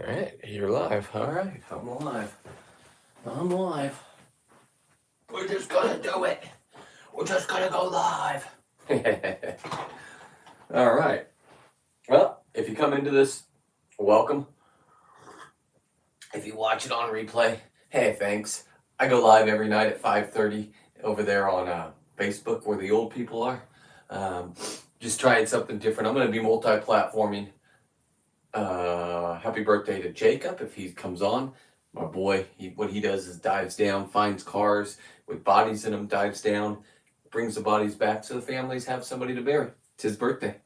All right, you're live. All right, I'm live. I'm live. We're just gonna do it. We're just gonna go live. All right. Well, if you come into this, welcome. If you watch it on replay, hey, thanks. I go live every night at 5:30 over there on Facebook where the old people are. Just trying something different. I'm gonna be multi-platforming. Happy birthday to Jacob if he comes on. My boy, what he does is dives down, finds cars with bodies in them, dives down, brings the bodies back so the families have somebody to bury. It's his birthday.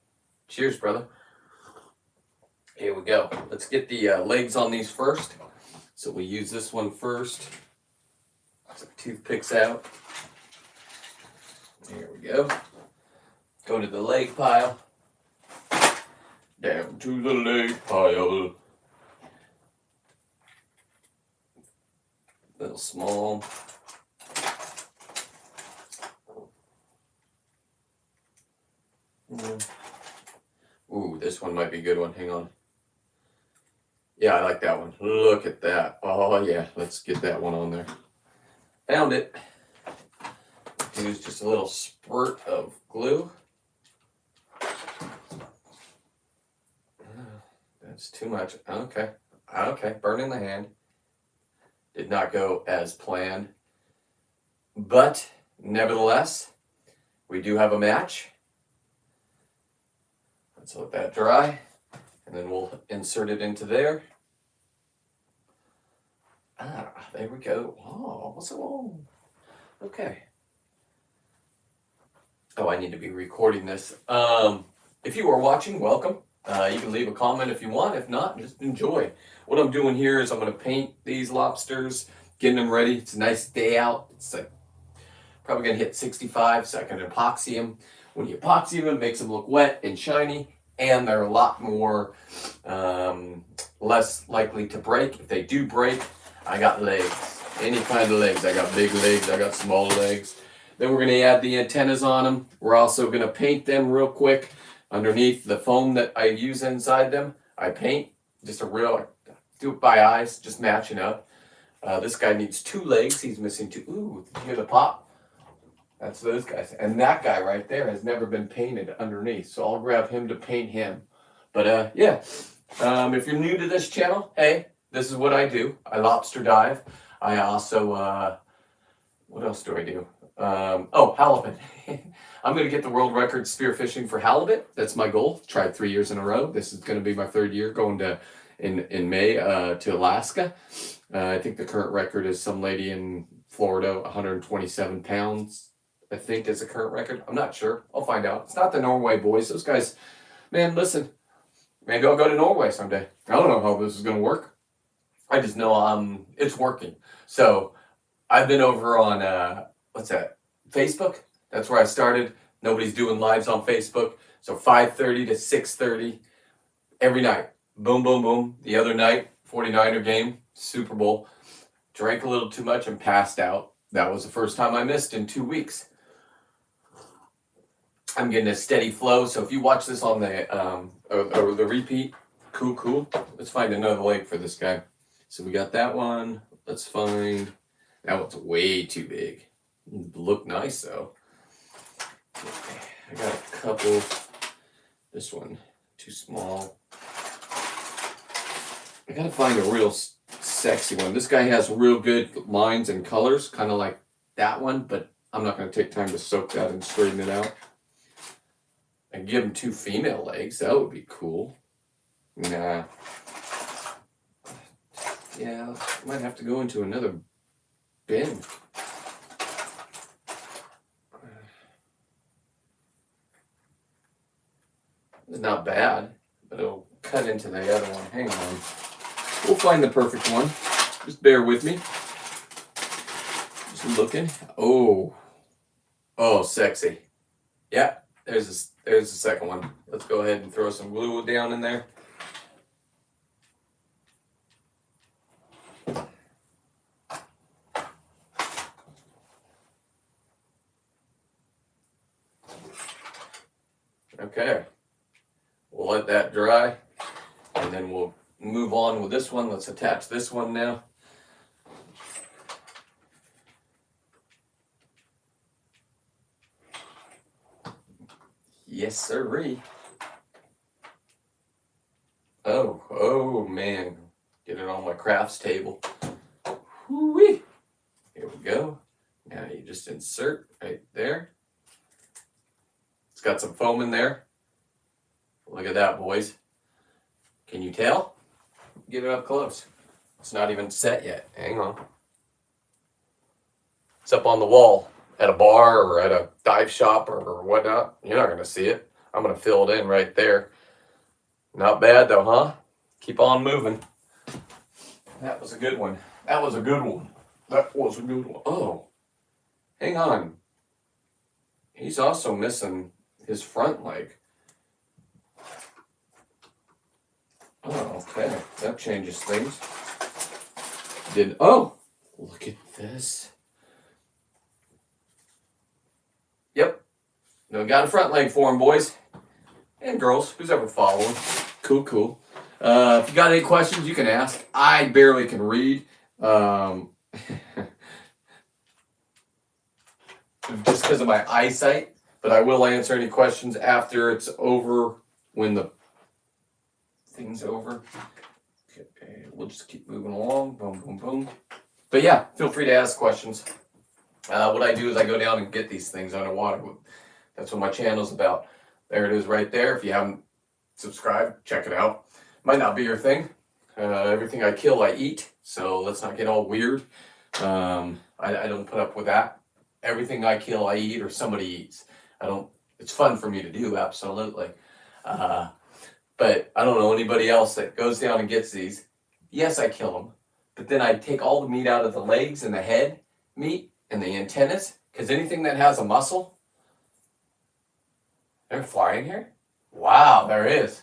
Cheers, brother. Here we go. Let's get the legs on these first. So we use this one first. So toothpicks out. Here we go. Go to the leg pile. Down to the leg pile. Little small. Ooh, this one might be a good one. Hang on. Yeah, I like that one. Look at that. Oh, yeah. Let's get that one on there. Found it. Use just a little squirt of glue. That's too much. Okay. Okay. Burning the hand. Did not go as planned. But nevertheless, we do have a match. Let's let that dry. And then we'll insert it into there. There we go. Oh, what's wrong? Okay. Oh, I need to be recording this. If you are watching, welcome. You can leave a comment if you want. If not, just enjoy. What I'm doing here is I'm going to paint these lobsters, getting them ready. It's a nice day out. It's like probably going to hit 65, so I can epoxy them. When you epoxy them, it makes them look wet and shiny, and they're a lot more less likely to break. If they do break, I got legs. Any kind of legs. I got big legs. I got small legs. Then we're going to add the antennas on them. We're also going to paint them real quick. Underneath the foam that I use inside them, I paint just do it by eyes, just matching up. This guy needs 2 legs. He's missing 2. Ooh, did you hear the pop? That's those guys. And that guy right there has never been painted underneath. So I'll grab him to paint him. But yeah, if you're new to this channel, hey, this is what I do. I lobster dive. I also, what else do I do? Halibut. I'm going to get the world record spearfishing for halibut. That's my goal. Tried 3 years in a row. This is going to be my 3rd year going to in May to Alaska. I think the current record is some lady in Florida, 127 pounds. I think is the current record. I'm not sure. I'll find out. It's not the Norway boys. Those guys, man, listen. Maybe I'll go to Norway someday. I don't know how this is going to work. I just know it's working. So I've been over on, what's that? Facebook. That's where I started. Nobody's doing lives on Facebook. So 5:30 to 6:30 every night. Boom, boom, boom. The other night, 49er game, Super Bowl. Drank a little too much and passed out. That was the first time I missed in 2 weeks. I'm getting a steady flow. So if you watch this on the repeat, cool. Let's find another leg for this guy. So we got that one. Let's find, that one's way too big. Look nice though. I got a couple. This one, too small. I gotta find a real sexy one. This guy has real good lines and colors, kind of like that one, but I'm not gonna take time to soak that and straighten it out. And give him 2 female legs. That would be cool. Nah. Yeah, might have to go into another bin. It's not bad, but it'll cut into the other one. Hang on. We'll find the perfect one. Just bear with me. Just looking. Oh, sexy. Yeah, there's the second one. Let's go ahead and throw some glue down in there. Okay. We'll let that dry, and then we'll move on with this one. Let's attach this one now. Yes, sirree. Oh man. Get it on my crafts table. Whoo-wee. Here we go. Now you just insert right there. It's got some foam in there. Look at that, boys. Can you tell? Get it up close. It's not even set yet. Hang on. It's up on the wall at a bar or at a dive shop or whatnot. You're not going to see it. I'm going to fill it in right there. Not bad though, huh? Keep on moving. That was a good one. That was a good one. That was a good one. Oh, hang on. He's also missing his front leg. Oh, okay. That changes things. Oh, look at this. Yep. No, got a front leg for him, boys. And girls, who's ever following. Cool. If you got any questions, you can ask. I barely can read. Just because of my eyesight. But I will answer any questions after it's over, when the thing's over. Okay, we'll just keep moving along. Boom, boom, boom. But yeah, feel free to ask questions. What I do is I go down and get these things underwater. That's what my channel's about. There it is right there. If you haven't subscribed, check it out. Might not be your thing. Everything I kill, I eat. So let's not get all weird. I don't put up with that. Everything I kill, I eat or somebody eats. It's fun for me to do, absolutely. But I don't know anybody else that goes down and gets these. Yes, I kill them. But then I take all the meat out of the legs and the head meat and the antennas. Because anything that has a muscle, they're flying here? Wow, there is.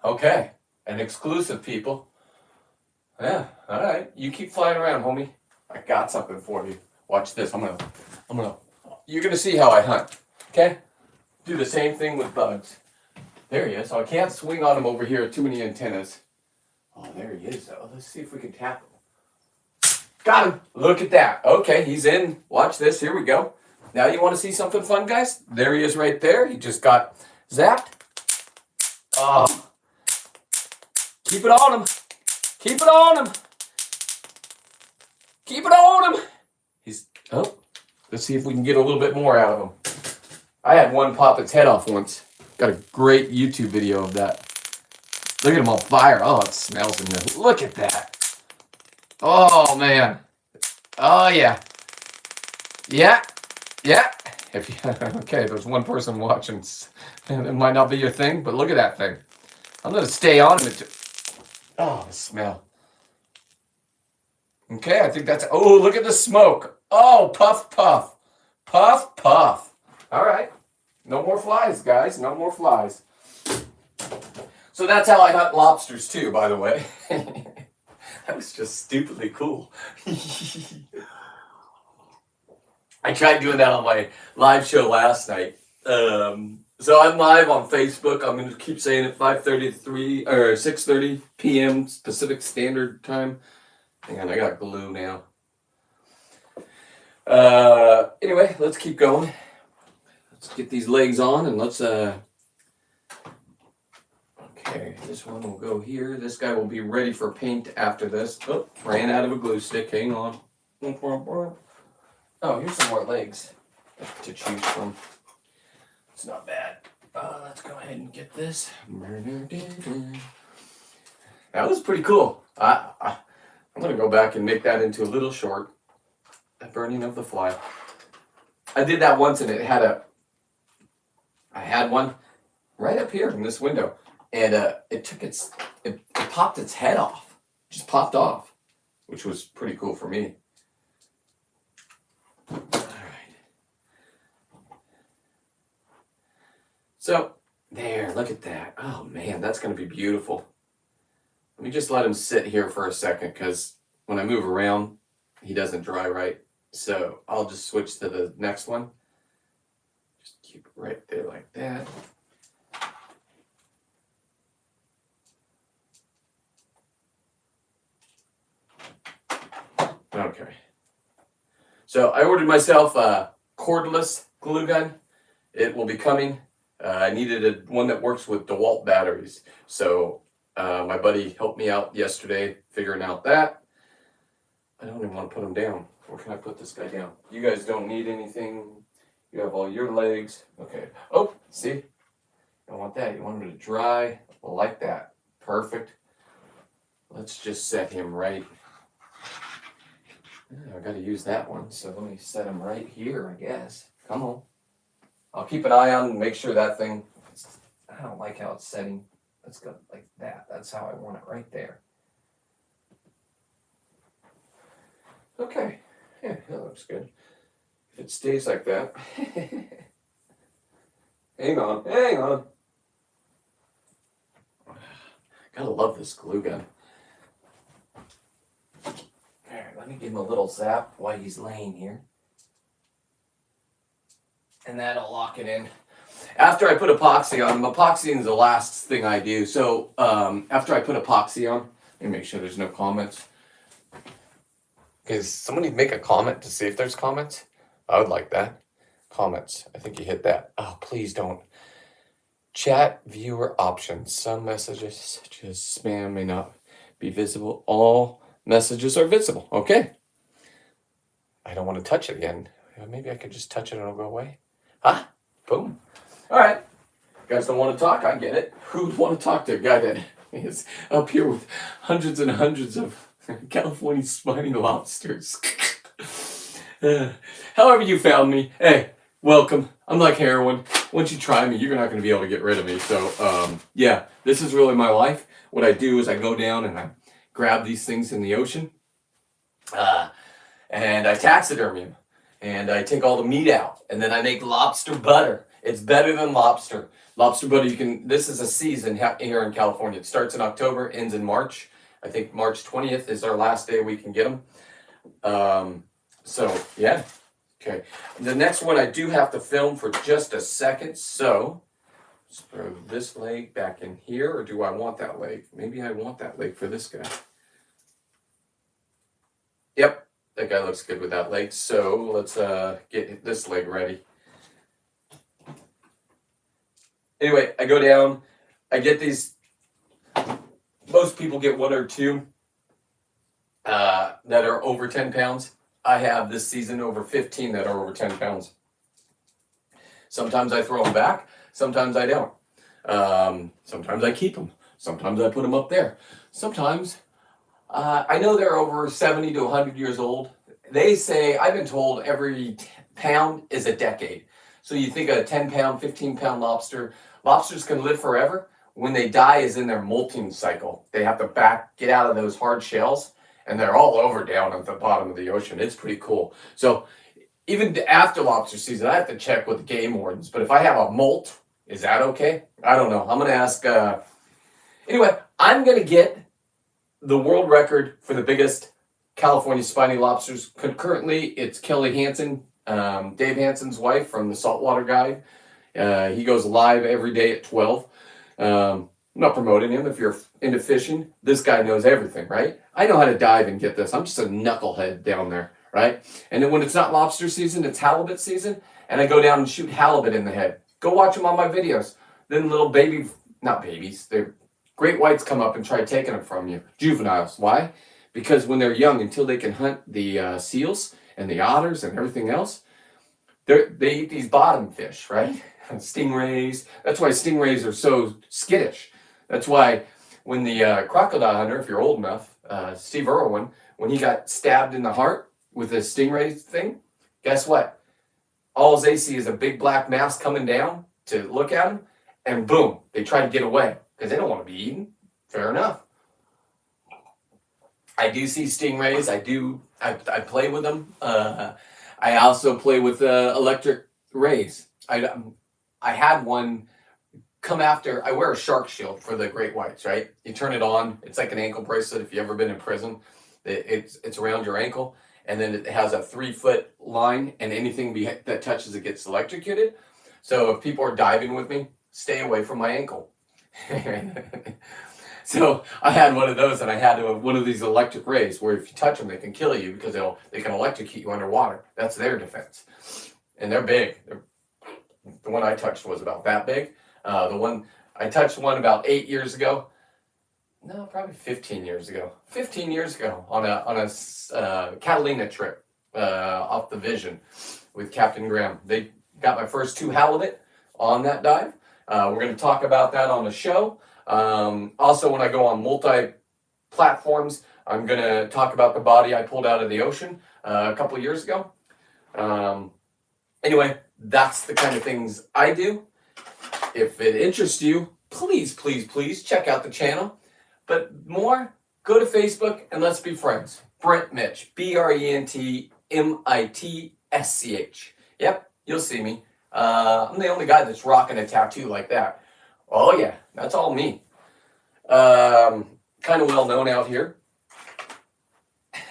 Okay. An exclusive, people. Yeah, all right. You keep flying around, homie. I got something for you. Watch this. You're going to see how I hunt. Okay? Do the same thing with bugs. There he is. So I can't swing on him over here. Too many antennas. Oh, there he is, though. Let's see if we can tap him. Got him. Look at that. Okay, he's in. Watch this. Here we go. Now you want to see something fun, guys? There he is right there. He just got zapped. Oh. Keep it on him. Keep it on him. Keep it on him. Let's see if we can get a little bit more out of him. I had one pop its head off once. Got a great YouTube video of that. Look at him on fire. Oh, it smells in there. Look at that. Oh, man. Oh, yeah. Yeah. Okay, there's one person watching. It might not be your thing, but look at that thing. I'm going to stay on him. Oh, the smell. Okay, I think that's... Oh, look at the smoke. Oh, puff, puff. Puff, puff. All right. No more flies, guys. No more flies. So that's how I hunt lobsters, too, by the way. That was just stupidly cool. I tried doing that on my live show last night. So I'm live on Facebook. I'm going to keep saying it, 6:30 p.m. Pacific Standard Time. Hang on, I got glue now. Anyway, let's keep going. Let's get these legs on and let's okay, this one will go here. This guy will be ready for paint after this. Oh, ran out of a glue stick. Hang on. Oh, here's some more legs to choose from. It's not bad. Let's go ahead and get this. That was pretty cool. I'm going to go back and make that into a little short. The burning of the fly. I did that once and I had one right up here in this window. And it popped its head off. Just popped off. Which was pretty cool for me. Alright. So, there, look at that. Oh man, that's going to be beautiful. Let me just let him sit here for a second because when I move around, he doesn't dry right. So I'll just switch to the next one. Just keep it right there like that. Okay. So I ordered myself a cordless glue gun. It will be coming. I needed one that works with DeWalt batteries. So my buddy helped me out yesterday figuring out that. I don't even want to put him down. Where can I put this guy down? You guys don't need anything. You have all your legs. Okay. Oh, see? You don't want that. You want him to dry like that. Perfect. Let's just set him right. I got to use that one. So let me set him right here, I guess. Come on. I'll keep an eye on and make sure that thing, I don't like how it's setting. Let's go like that. That's how I want it right there. Okay. Yeah, that looks good. If it stays like that. Hang on. Hang on. Gotta love this glue gun. Alright, let me give him a little zap while he's laying here. And that'll lock it in. After I put epoxy on, epoxy is the last thing I do. So after I put epoxy on, let me make sure there's no comments. Because somebody make a comment to see if there's comments. I would like that. Comments. I think you hit that. Oh, please don't. Chat viewer options. Some messages such as spam may not be visible. All messages are visible. Okay. I don't want to touch it again. Maybe I could just touch it and it'll go away. Huh? Boom. All right. You guys don't want to talk? I get it. Who would want to talk to a guy that is up here with hundreds and hundreds of California spiny lobsters? However you found me, hey, welcome. I'm like heroin. Once you try me, you're not going to be able to get rid of me. So, yeah, this is really my life. What I do is I go down and I grab these things in the ocean, and I taxidermy them. And I take all the meat out, and then I make lobster butter. It's better than lobster. Lobster butter, this is a season here in California. It starts in October, ends in March. I think March 20th is our last day we can get them. So, yeah. Okay. The next one I do have to film for just a second. So, let's throw this leg back in here, or do I want that leg? Maybe I want that leg for this guy. Yep. That guy looks good with that leg. So let's get this leg ready. Anyway, I go down. I get these. Most people get one or two that are over 10 pounds. I have this season over 15 that are over 10 pounds. Sometimes I throw them back. Sometimes I don't. Sometimes I keep them. Sometimes I put them up there. Sometimes I know they're over 70 to 100 years old. They say, I've been told every pound is a decade. So you think a 10 pound, 15 pound lobsters can live forever. When they die is in their molting cycle. They have to get out of those hard shells, and they're all over down at the bottom of the ocean. It's pretty cool. So even after lobster season, I have to check with the game wardens. But if I have a molt, is that okay? I don't know. I'm going to ask. Anyway, I'm going to get the world record for the biggest California spiny lobsters. Currently, it's Kelly Hansen, Dave Hansen's wife from the Saltwater Guide. He goes live every day at 12. I'm not promoting him. If you're into fishing, this guy knows everything, right? I know how to dive and get this. I'm just a knucklehead down there, right? And then when it's not lobster season, it's halibut season, and I go down and shoot halibut in the head. Go watch them on my videos. Then little not babies, they're great whites come up and try taking them from you. Juveniles. Why? Because when they're young, until they can hunt the seals and the otters and everything else, they eat these bottom fish, right? Stingrays. That's why stingrays are so skittish. That's why when the crocodile hunter, if you're old enough, Steve Irwin, when he got stabbed in the heart with the stingray thing, guess what? All they see is a big black mass coming down to look at him, and boom, they try to get away because they don't want to be eaten. Fair enough. I do see stingrays. I play with them. I also play with electric rays. I had one come after. I wear a shark shield for the great whites, right? You turn it on. It's like an ankle bracelet if you've ever been in prison. It's around your ankle, and then it has a 3-foot line, and anything that touches it gets electrocuted. So if people are diving with me, stay away from my ankle. So I had one of those, and I had one of these electric rays where if you touch them, they can kill you because they can electrocute you underwater. That's their defense, and they're big. The one I touched was about that big. The one I touched one about 8 years ago. No, probably 15 years ago. 15 years ago on a Catalina trip off the Vision with Captain Graham. They got my first 2 halibut on that dive. We're going to talk about that on the show. Also, when I go on multi-platforms, I'm going to talk about the body I pulled out of the ocean a couple of years ago. Anyway, that's the kind of things I do. If it interests you, please, please, please check out the channel. But more, go to Facebook and let's be friends. Brent Mitsch, BrentMitsch. Yep, you'll see me. I'm the only guy that's rocking a tattoo like that. Oh yeah, that's all me. Kind of well known out here.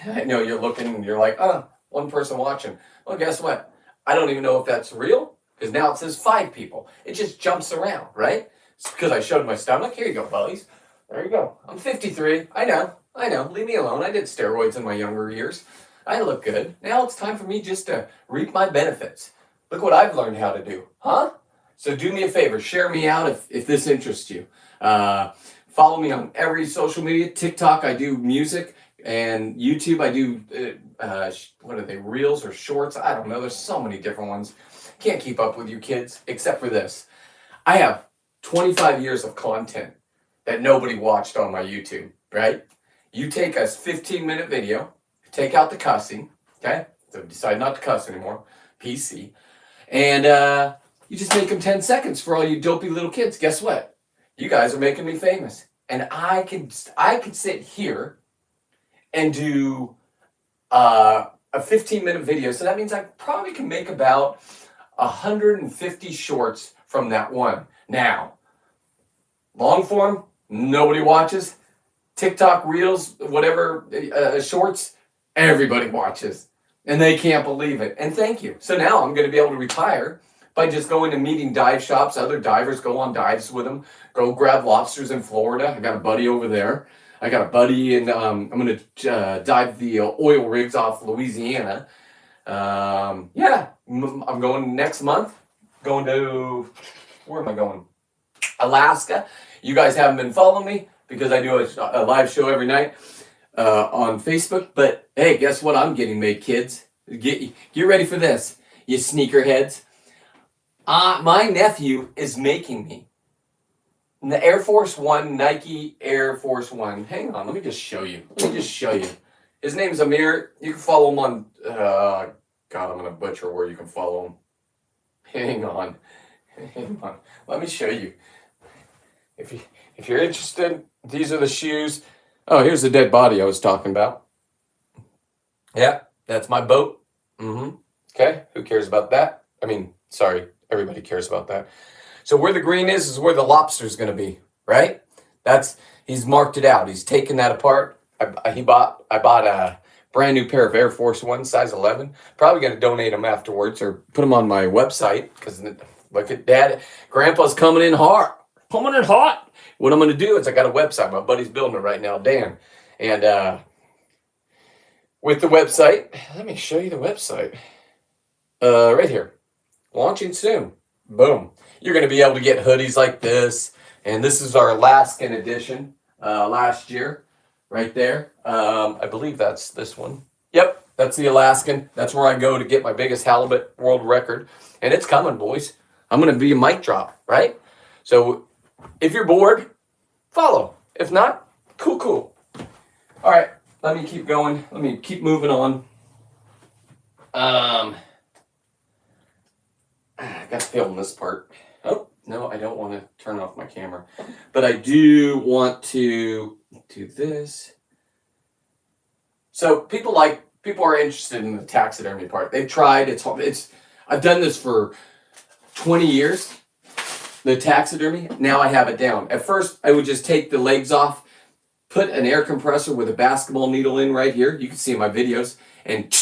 I know you're looking and you're like, oh, one person watching. Well, guess what? I don't even know if that's real because now it says 5 people. It just jumps around, right? It's because I showed my stomach. Here you go, buddies. There you go. I'm 53. I know. Leave me alone. I did steroids in my younger years. I look good. Now it's time for me just to reap my benefits. Look what I've learned how to do, huh? So do me a favor. Share me out if this interests you. Follow me on every social media. TikTok, I do music. And YouTube, I do, what are they, reels or shorts? I don't know. There's so many different ones. Can't keep up with you kids, except for this. I have 25 years of content that nobody watched on my YouTube, right? You take a 15-minute video, take out the cussing, okay? So decide not to cuss anymore, PC. And you just make them 10 seconds for all you dopey little kids. Guess what? You guys are making me famous. And I could sit here and do a 15-minute video. So that means I probably can make about 150 shorts from that one. Now, long form, nobody watches. TikTok reels, whatever, shorts, everybody watches. And they can't believe it. And thank you. So now I'm going to be able to retire by just going and meeting dive shops. Other divers, go on dives with them. Go grab lobsters in Florida. I got a buddy over there. I got a buddy in, I'm going to dive the oil rigs off Louisiana. Yeah, I'm going next month. Going to, where am I going? Alaska. You guys haven't been following me because I do a live show every night on Facebook. But hey, guess what I'm getting made, kids? Get ready for this, you sneakerheads. My nephew is making me the Air Force One, Nike Air Force One. Hang on, let me just show you. His name's Amir. You can follow him on, God, I'm going to butcher where you can follow him. Hang on. Let me show you. If you're interested, these are the shoes. Oh, here's the dead body I was talking about. Yeah, that's my boat. Okay, who cares about that? I mean, sorry, everybody cares about that. So where the green is where the lobster's going to be, right? He's marked it out. He's taken that apart. I bought a brand new pair of Air Force One, size 11. Probably going to donate them afterwards or put them on my website because look at Dad. Grandpa's coming in hard. Coming in hot. What I'm going to do is I got a website. My buddy's building it right now, Dan. And with the website, let me show you the website. Right here. Launching soon. Boom. You're going to be able to get hoodies like this. And this is our Alaskan edition last year. Right there. I believe that's this one. Yep, that's the Alaskan. That's where I go to get my biggest halibut world record. And it's coming, boys. I'm going to be a mic drop, right? So if you're bored, follow. If not, cool. All right, let me keep going. Let me keep moving on. I got to film this part. Oh, no, I don't want to turn off my camera. But I do want to do this. So people are interested in the taxidermy part. They've tried. I've done this for 20 years. The taxidermy. Now I have it down. At first, I would just take the legs off, put an air compressor with a basketball needle in right here. You can see in my videos, and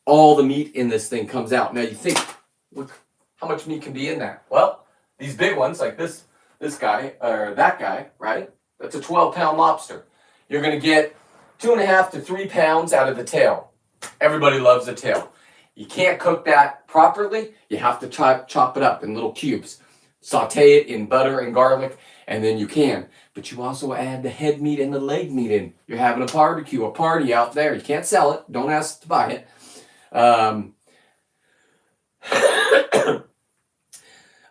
all the meat in this thing comes out. Now you think, look, how much meat can be in that? Well, these big ones like this guy or that guy, right? That's a 12-pound lobster. You're going to get 2.5 to 3 pounds out of the tail. Everybody loves the tail. You can't cook that properly. You have to chop it up in little cubes. Saute it in butter and garlic, and then you can. But you also add the head meat and the leg meat in. You're having a barbecue, a party out there. You can't sell it. Don't ask to buy it.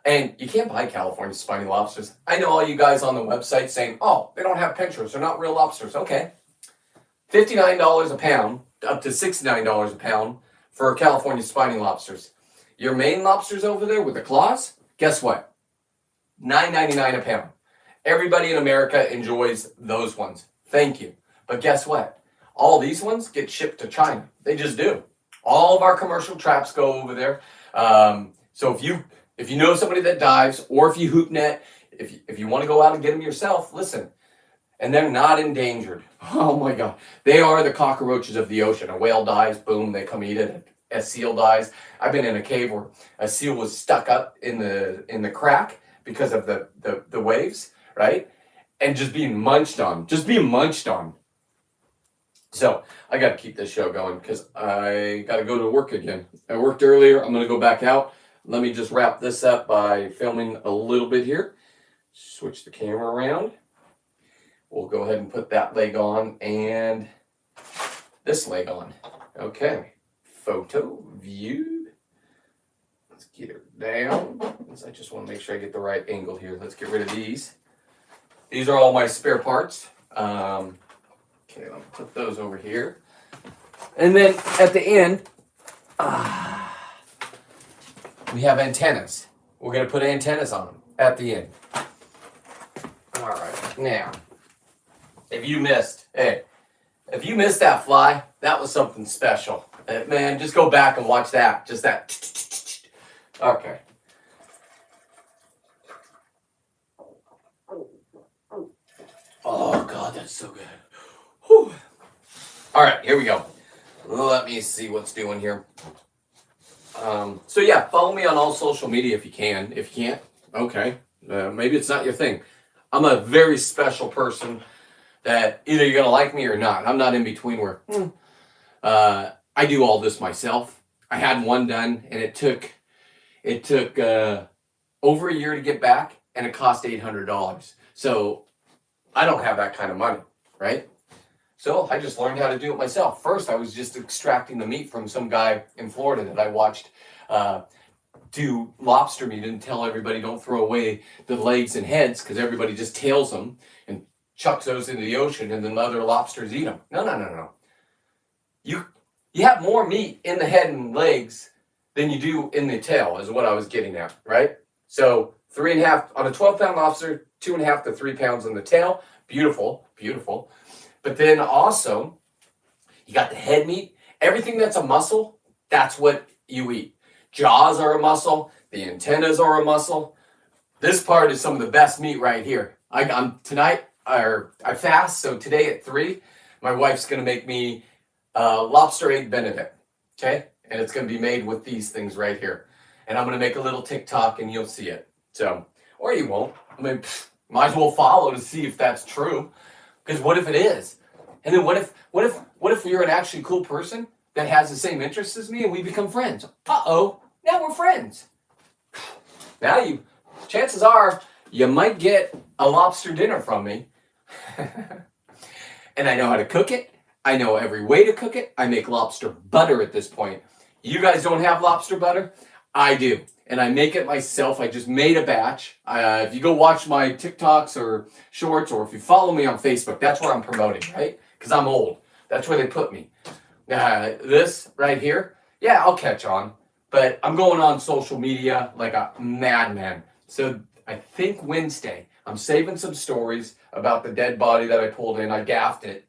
And you can't buy California spiny lobsters. I know all you guys on the website saying, oh, they don't have pictures. They're not real lobsters. Okay. $59 a pound, up to $69 a pound for California spiny lobsters. Your Maine lobsters over there with the claws, guess what? $9.99 a pound. Everybody in America enjoys those ones. Thank you. But guess what? All these ones get shipped to China. They just do. All of our commercial traps go over there. So if you know somebody that dives, or if you hoop net, if you want to go out and get them yourself, listen. And they're not endangered. Oh my God. They are the cockroaches of the ocean. A whale dies, boom, they come eat it. A seal dies. I've been in a cave where a seal was stuck up in the crack because of the waves, right? And just being munched on. So I got to keep this show going because I got to go to work again. I worked earlier. I'm going to go back out. Let me just wrap this up by filming a little bit here. Switch the camera around. We'll go ahead and put that leg on and this leg on. Okay. Photo view. Let's get her down. I just want to make sure I get the right angle here. Let's get rid of these. These are all my spare parts. Okay, let me put those over here. And then at the end, we have antennas. We're going to put antennas on them at the end. All right, now, if you missed that fly, that was something special. Man, just go back and watch that. Just that. Okay. Oh, God, that's so good. Whew. All right, here we go. Let me see what's doing here. So yeah, follow me on all social media if you can. If you can't, okay. Maybe it's not your thing. I'm a very special person that either you're going to like me or not. I'm not in between where I do all this myself. I had one done and it took over a year to get back and it cost $800. So I don't have that kind of money, right? So I just learned how to do it myself. First, I was just extracting the meat from some guy in Florida that I watched do lobster meat and tell everybody don't throw away the legs and heads because everybody just tails them and chucks those into the ocean and then other lobsters eat them. No. You have more meat in the head and legs than you do in the tail is what I was getting at, right? So 3.5 on a 12-pound lobster, 2.5 to 3 pounds on the tail. Beautiful. But then also, you got the head meat. Everything that's a muscle, that's what you eat. Jaws are a muscle. The antennas are a muscle. This part is some of the best meat right here. I fast, so today at 3, my wife's going to make me lobster egg benedict, okay? And it's going to be made with these things right here. And I'm going to make a little TikTok and you'll see it. So, or you won't. I mean, might as well follow to see if that's true. Because what if it is? And then what if you're an actually cool person that has the same interests as me and we become friends? Uh-oh, now we're friends. Now chances are you might get a lobster dinner from me. And I know how to cook it. I know every way to cook it. I make lobster butter at this point. You guys don't have lobster butter? I do. And I make it myself. I just made a batch. If you go watch my TikToks or shorts, or if you follow me on Facebook, that's where I'm promoting, right? Because I'm old. That's where they put me. This right here, yeah, I'll catch on. But I'm going on social media like a madman. So I think Wednesday, I'm saving some stories about the dead body that I pulled in. I gaffed it,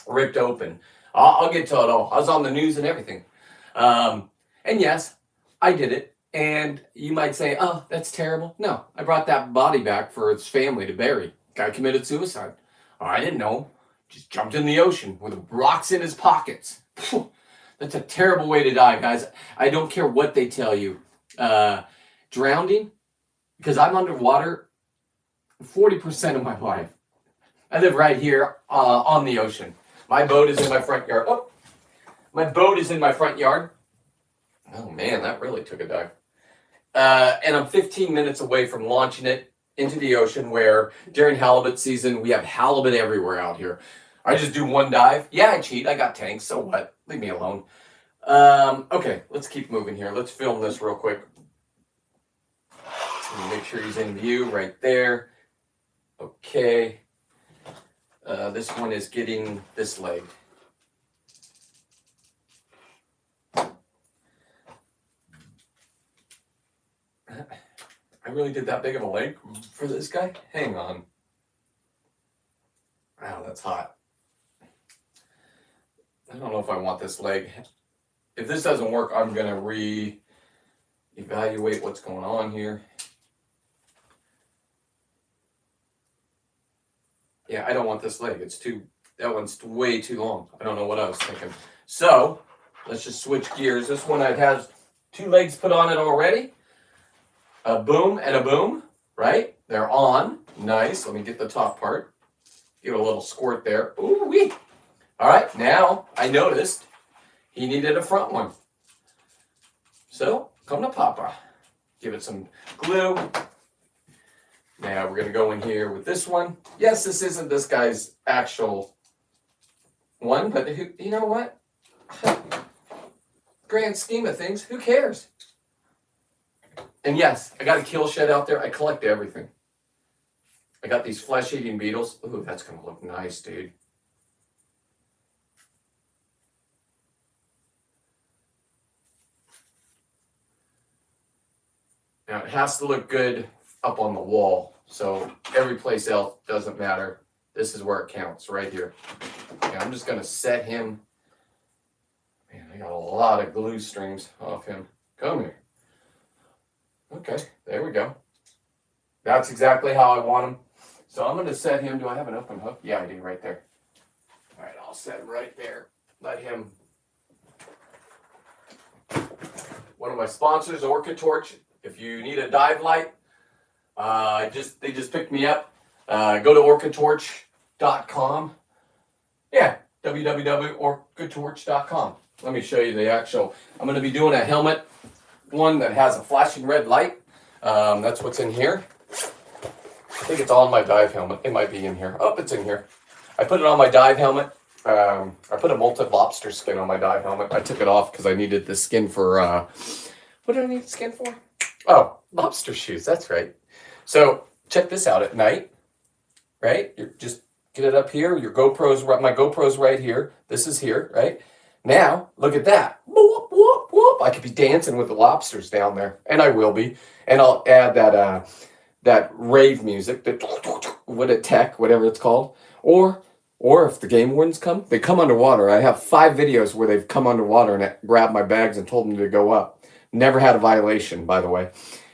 ripped open. I'll get to it all. I was on the news and everything. And yes, I did it. And you might say, oh, that's terrible. No, I brought that body back for its family to bury. Guy committed suicide. Oh, I didn't know. Just jumped in the ocean with rocks in his pockets. That's a terrible way to die, guys. I don't care what they tell you. Drowning, because I'm underwater 40% of my life. I live right here on the ocean. My boat is in my front yard. Oh, my boat is in my front yard. Oh man, that really took a dive. And I'm 15 minutes away from launching it into the ocean, where during halibut season, we have halibut everywhere out here. I just do one dive. Yeah, I cheat. I got tanks. So what? Leave me alone. Okay, let's keep moving here. Let's film this real quick. Make sure he's in view right there. Okay. This one is getting this leg. I really did that big of a leg for this guy? Hang on. Wow, that's hot. I don't know if I want this leg. If this doesn't work, I'm going to re-evaluate what's going on here. Yeah, I don't want this leg. That one's way too long. I don't know what I was thinking. So, let's just switch gears. This one has 2 legs put on it already. A boom and a boom, right? They're on. Nice. Let me get the top part. Give it a little squirt there. Ooh wee. All right, now I noticed he needed a front one. So, come to Papa. Give it some glue. Now we're going to go in here with this one. Yes, this isn't this guy's actual one, but you know what? Grand scheme of things, who cares? And yes, I got a kill shed out there. I collect everything. I got these flesh-eating beetles. Ooh, that's going to look nice, dude. Now, it has to look good up on the wall, so every place else doesn't matter. This is where it counts, right here. Okay, I'm just going to set him. Man, I got a lot of glue strings off him. Come here. Okay, there we go. That's exactly how I want him. So I'm going to set him. Do I have an open hook? Yeah, I do, right there. All right, I'll set him right there. Let him. One of my sponsors, Orca Torch. If you need a dive light, they just picked me up. Go to orcatorch.com. Yeah, www.orcatorch.com. Let me show you the actual. I'm going to be doing a helmet, one that has a flashing red light. That's what's in here. I think it's on my dive helmet. It might be in here. Oh, it's in here. I put it on my dive helmet. I put a molted lobster skin on my dive helmet. I took it off because I needed the skin for, what did I need the skin for? Oh, lobster shoes. That's right. So check this out at night, right? You just get it up here. Your GoPro's, my GoPro's right here. This is here, right? Now, look at that. Whoop, whoop, whoop. I could be dancing with the lobsters down there, and I will be. And I'll add that rave music, that whatever it's called. Or if the game wardens come, they come underwater. I have 5 videos where they've come underwater and grabbed my bags and told me to go up. Never had a violation, by the way.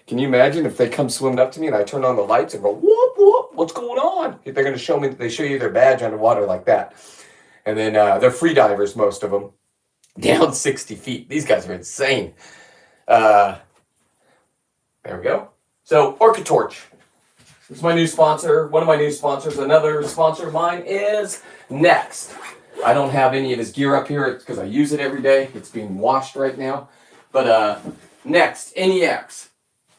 Can you imagine if they come swimming up to me and I turn on the lights and go, whoop, whoop, what's going on? They're going to show me, they show you their badge underwater like that. And then they're free divers, most of them. Down 60 feet. These guys are insane. There we go. So, Orca Torch. It's my new sponsor. One of my new sponsors. Another sponsor of mine is Next. I don't have any of his gear up here. It's because I use it every day. It's being washed right now. But Next, NEX.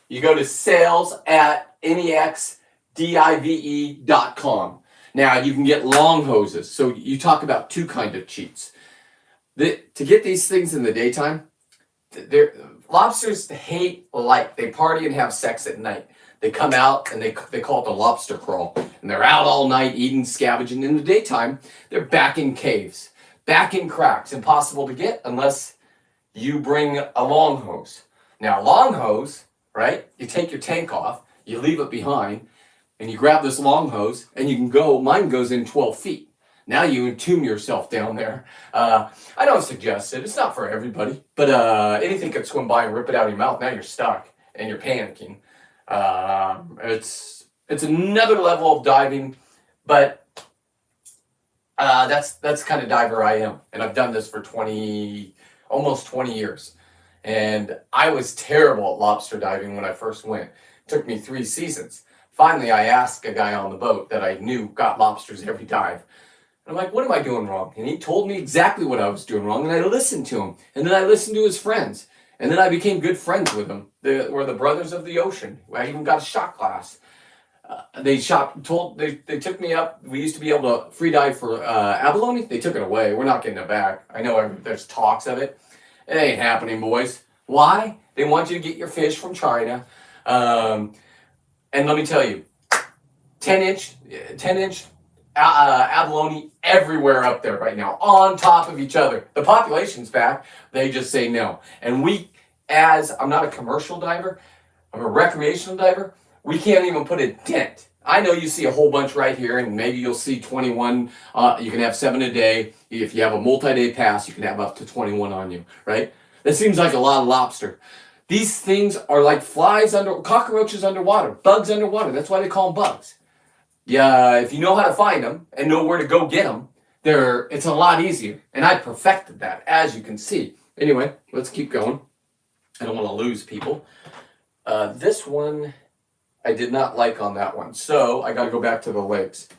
You go to sales@nexdive.com. Now, you can get long hoses. So you talk about 2 kind of cheats. To get these things in the daytime, lobsters hate light. They party and have sex at night. They come out and they call it the lobster crawl. And they're out all night eating, scavenging. In the daytime, they're back in caves, back in cracks. Impossible to get unless you bring a long hose. Now, long hose, right? You take your tank off, you leave it behind, and you grab this long hose, and you can go, mine goes in 12 feet. Now you entomb yourself down there. I don't suggest it. It's not for everybody. But anything could swim by and rip it out of your mouth. Now you're stuck, and you're panicking. It's another level of diving, but that's the kind of diver I am. And I've done this for almost 20 years. And I was terrible at lobster diving when I first went. It took me 3 seasons. Finally, I asked a guy on the boat that I knew got lobsters every dive. And I'm like, what am I doing wrong? And he told me exactly what I was doing wrong, and I listened to him. And then I listened to his friends. And then I became good friends with them. They were the brothers of the ocean. I even got a shot glass. They took me up. We used to be able to free dive for abalone. They took it away. We're not getting it back. I know there's talks of it. It ain't happening, boys. Why? They want you to get your fish from China. And let me tell you, 10-inch abalone everywhere up there right now, on top of each other. The population's back. They just say no. And I'm not a commercial diver, I'm a recreational diver. We can't even put a dent. I know you see a whole bunch right here, and maybe you'll see 21. You can have 7 a day. If you have a multi-day pass, you can have up to 21 on you, right? That seems like a lot of lobster. These things are like cockroaches underwater, bugs underwater. That's why they call them bugs. Yeah, if you know how to find them and know where to go get them, it's a lot easier. And I perfected that, as you can see. Anyway, let's keep going. I don't want to lose people. This one, I did not like on that one. So I got to go back to the legs.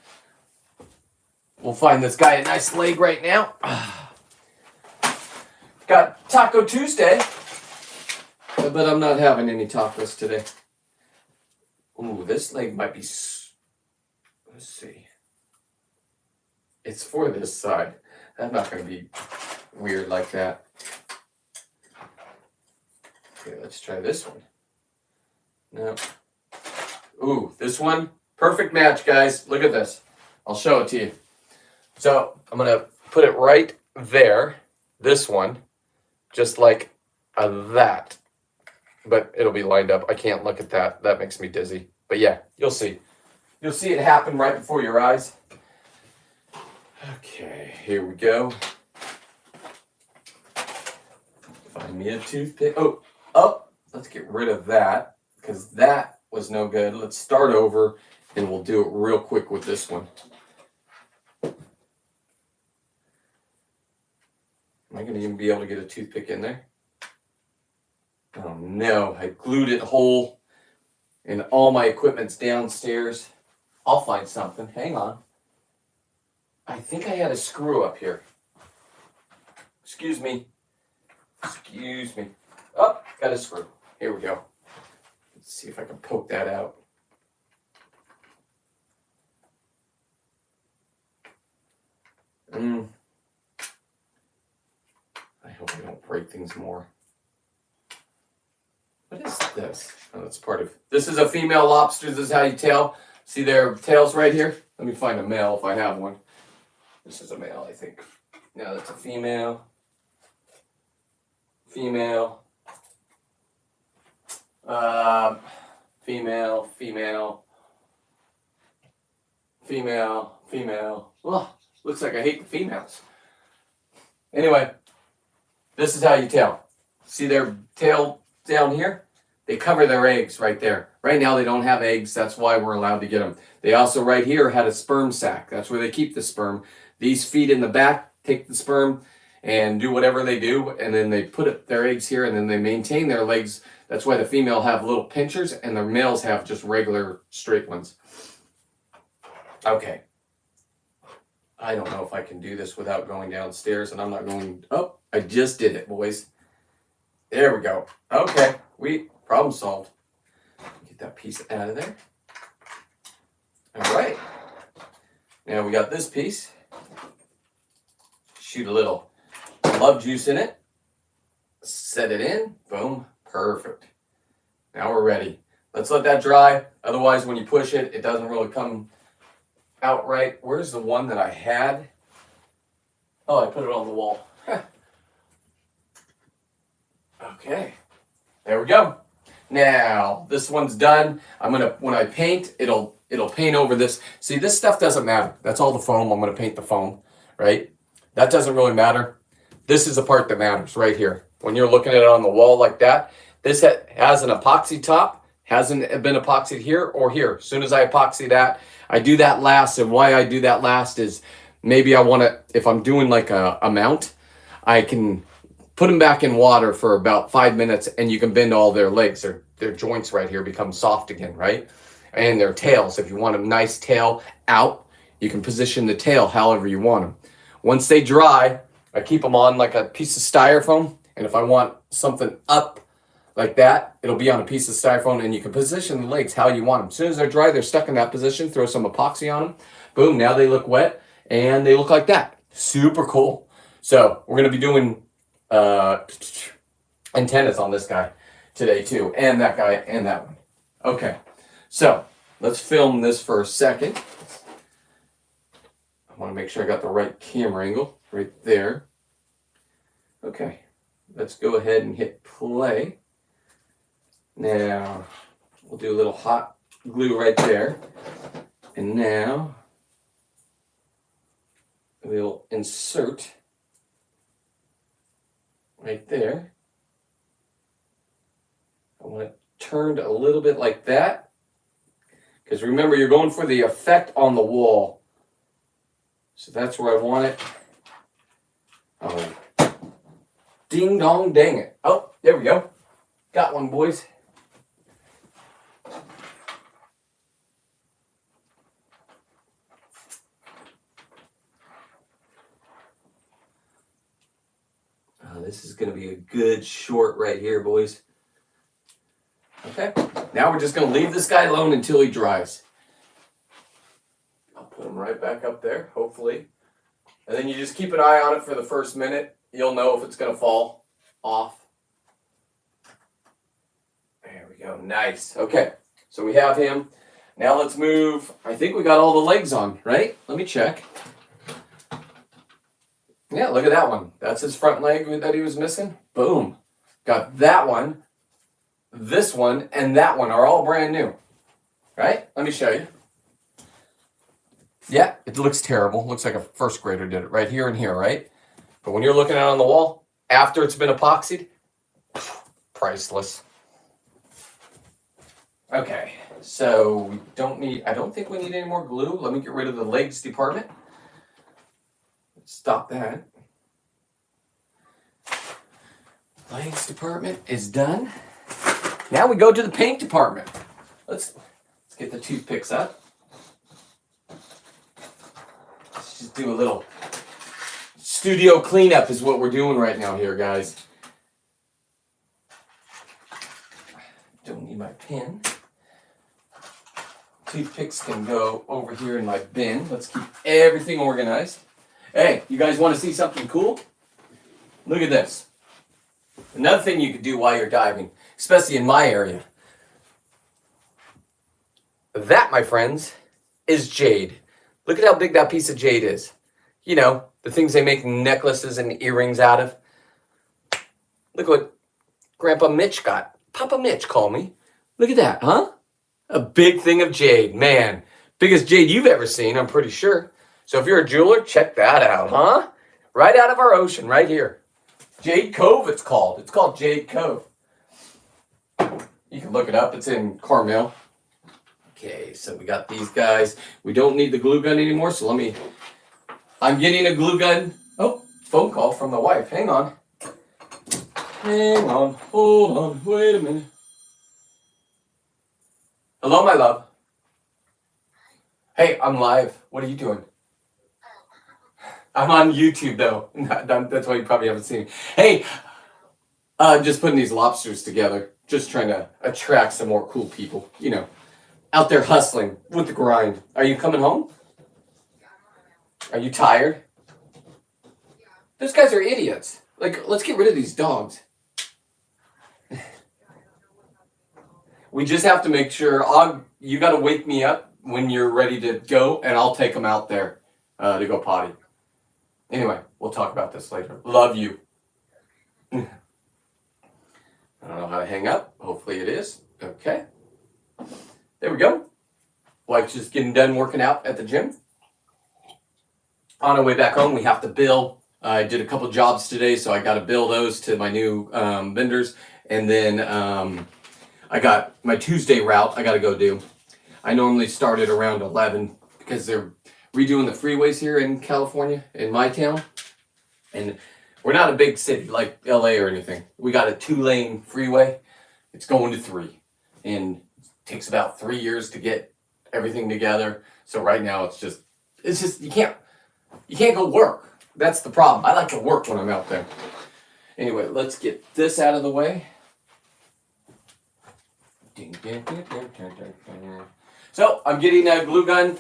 We'll find this guy a nice leg right now. Got Taco Tuesday, but I'm not having any tacos today. Ooh, this leg might be... Let's see. It's for this side. I'm not going to be weird like that. Okay, let's try this one. No. Ooh, this one. Perfect match, guys. Look at this. I'll show it to you. So I'm going to put it right there. This one. Just like that. But it'll be lined up. I can't look at that. That makes me dizzy. But yeah, you'll see. You'll see it happen right before your eyes. Okay, here we go. Find me a toothpick. Oh, let's get rid of that because that was no good. Let's start over and we'll do it real quick with this one. Am I going to even be able to get a toothpick in there? Oh no, I glued it whole and all my equipment's downstairs. I'll find something. Hang on. I think I had a screw up here. Excuse me. Oh, got a screw. Here we go. Let's see if I can poke that out. I hope I don't break things more. What is this? Oh, that's part of... This is a female lobster. This is how you tell. See their tails right here? Let me find a male if I have one. This is a male, I think. No, that's a female. Female. Female. Oh, looks like I hate the females. Anyway, this is how you tell. See their tail down here? They cover their eggs right there. Right now they don't have eggs. That's why we're allowed to get them. They also right here had a sperm sac. That's where they keep the sperm. These feet in the back take the sperm and do whatever they do. And then they put their eggs here and then they maintain their legs. That's why the female have little pinchers and the males have just regular straight ones. Okay. I don't know if I can do this without going downstairs, and I'm not going... Oh, I just did it, boys. There we go. Okay, problem solved. Get that piece out of there. All right. Now we got this piece. Shoot a little love juice in it. Set it in. Boom. Perfect. Now we're ready. Let's let that dry. Otherwise, when you push it, it doesn't really come out right. Where's the one that I had? Oh, I put it on the wall. Okay. There we go. Now, this one's done. When I paint, it'll paint over this. See, this stuff doesn't matter. That's all the foam. I'm going to paint the foam, right? That doesn't really matter. This is the part that matters right here. When you're looking at it on the wall like that, this has an epoxy top. Hasn't been epoxied here or here. As soon as I epoxy that, I do that last. And why I do that last is maybe I want to, if I'm doing like a mount, I can put them back in water for about 5 minutes and you can bend all their legs. Their joints right here become soft again, right? and their tails. If you want a nice tail out, you can position the tail however you want them. Once they dry, I keep them on like a piece of styrofoam, and if I want something up like that, it'll be on a piece of styrofoam, and you can position the legs how you want them. As soon as they're dry, they're stuck in that position. Throw some epoxy on them. Boom, now they look wet, and they look like that. Super cool. So we're going to be doing antennas on this guy today too, and that guy, and that one. Okay, so let's film this for a second. I want to make sure I got the right camera angle right there. Okay, let's go ahead and hit play. Now, we'll do a little hot glue right there. And now, we'll insert right there. I want it turned a little bit like that. Because remember, you're going for the effect on the wall. So that's where I want it. Oh, ding dong dang it. Oh, there we go. Got one, boys. This is going to be a good short right here, boys. Okay, now we're just going to leave this guy alone until he dries. I'll put him right back up there, hopefully. And then you just keep an eye on it for the first minute. You'll know if it's going to fall off. There we go, nice. Okay, so we have him. Now let's move. I think we got all the legs on, right? Let me check. Yeah, look at that one. That's his front leg that he was missing. Boom. Got that one, this one, and that one are all brand new. Right? Let me show you. Yeah, it looks terrible. Looks like a first grader did it right here and here, right? But when you're looking at it on the wall, after it's been epoxied, priceless. Okay, so we don't need, I don't think we need any more glue. Let me get rid of the legs department. Stop that. Legs department is done. Now we go to the paint department. Let's get the toothpicks up. Let's just do a little studio cleanup is what we're doing right now here, guys. Don't need my pen. Toothpicks can go over here in my bin. Let's keep everything organized. Hey, you guys want to see something cool? Look at this. Another thing you could do while you're diving, especially in my area. That, my friends, is jade. Look at how big that piece of jade is. You know, the things they make necklaces and earrings out of. Look what Grandpa Mitch got. Papa Mitch, call me. Look at that, huh? A big thing of jade. Man, biggest jade you've ever seen, I'm pretty sure. So if you're a jeweler, check that out, huh? Right out of our ocean, right here. Jade Cove, it's called. It's called Jade Cove. You can look it up. It's in Carmel. Okay, so we got these guys. We don't need the glue gun anymore, so I'm getting a glue gun. Oh, phone call from the wife. Hang on. Hang on. Hold on. Wait a minute. Hello, my love. Hey, I'm live. What are you doing? I'm on YouTube, though. That's why you probably haven't seen me. Hey, I'm just putting these lobsters together. Just trying to attract some more cool people. You know, out there hustling with the grind. Are you coming home? Are you tired? Those guys are idiots. Like, let's get rid of these dogs. We just have to make sure, you got to wake me up when you're ready to go, and I'll take them out there to go potty. Anyway, we'll talk about this later. Love you. I don't know how to hang up. Hopefully it is. Okay. There we go. Wife's just getting done working out at the gym. On our way back home, we have to bill. I did a couple jobs today, so I got to bill those to my new vendors. And then I got my Tuesday route I got to go do. I normally start at around 11 because they're redoing the freeways here in California, in my town. And we're not a big city like LA or anything. We got a 2-lane freeway. It's going to 3. And takes about 3 years to get everything together. So right now it's just you can't go work. That's the problem. I like to work when I'm out there. Anyway, let's get this out of the way. So I'm getting a glue gun.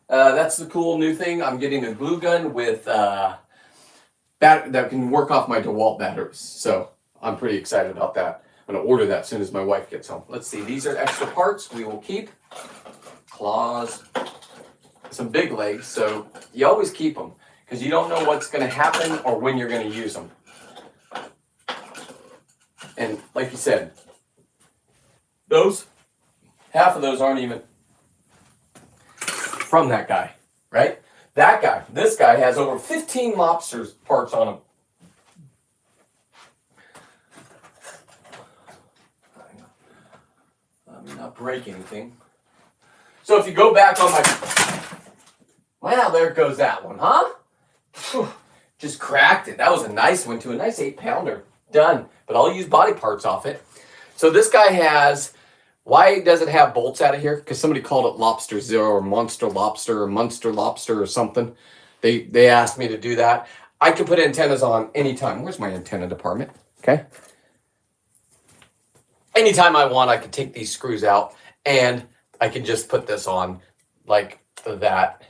That's the cool new thing. I'm getting a glue gun with that can work off my DeWalt batteries. So I'm pretty excited about that. I'm going to order that as soon as my wife gets home. Let's see. These are extra parts we will keep. Claws. Some big legs. So you always keep them because you don't know what's going to happen or when you're going to use them. And like you said, half of those aren't even from that guy, right? This guy has over 15 lobsters parts on him. Let me not break anything. So if you go back on well, there goes that one, huh? Whew, just cracked it. That was a nice one too, a nice 8-pounder. Done, but I'll use body parts off it. So this guy has, why does it have bolts out of here? Because somebody called it Lobster Zero or Monster Lobster or Munster Lobster or something. They asked me to do that. I can put antennas on anytime. Where's my antenna department? Okay. Anytime I want, I can take these screws out and I can just put this on like that,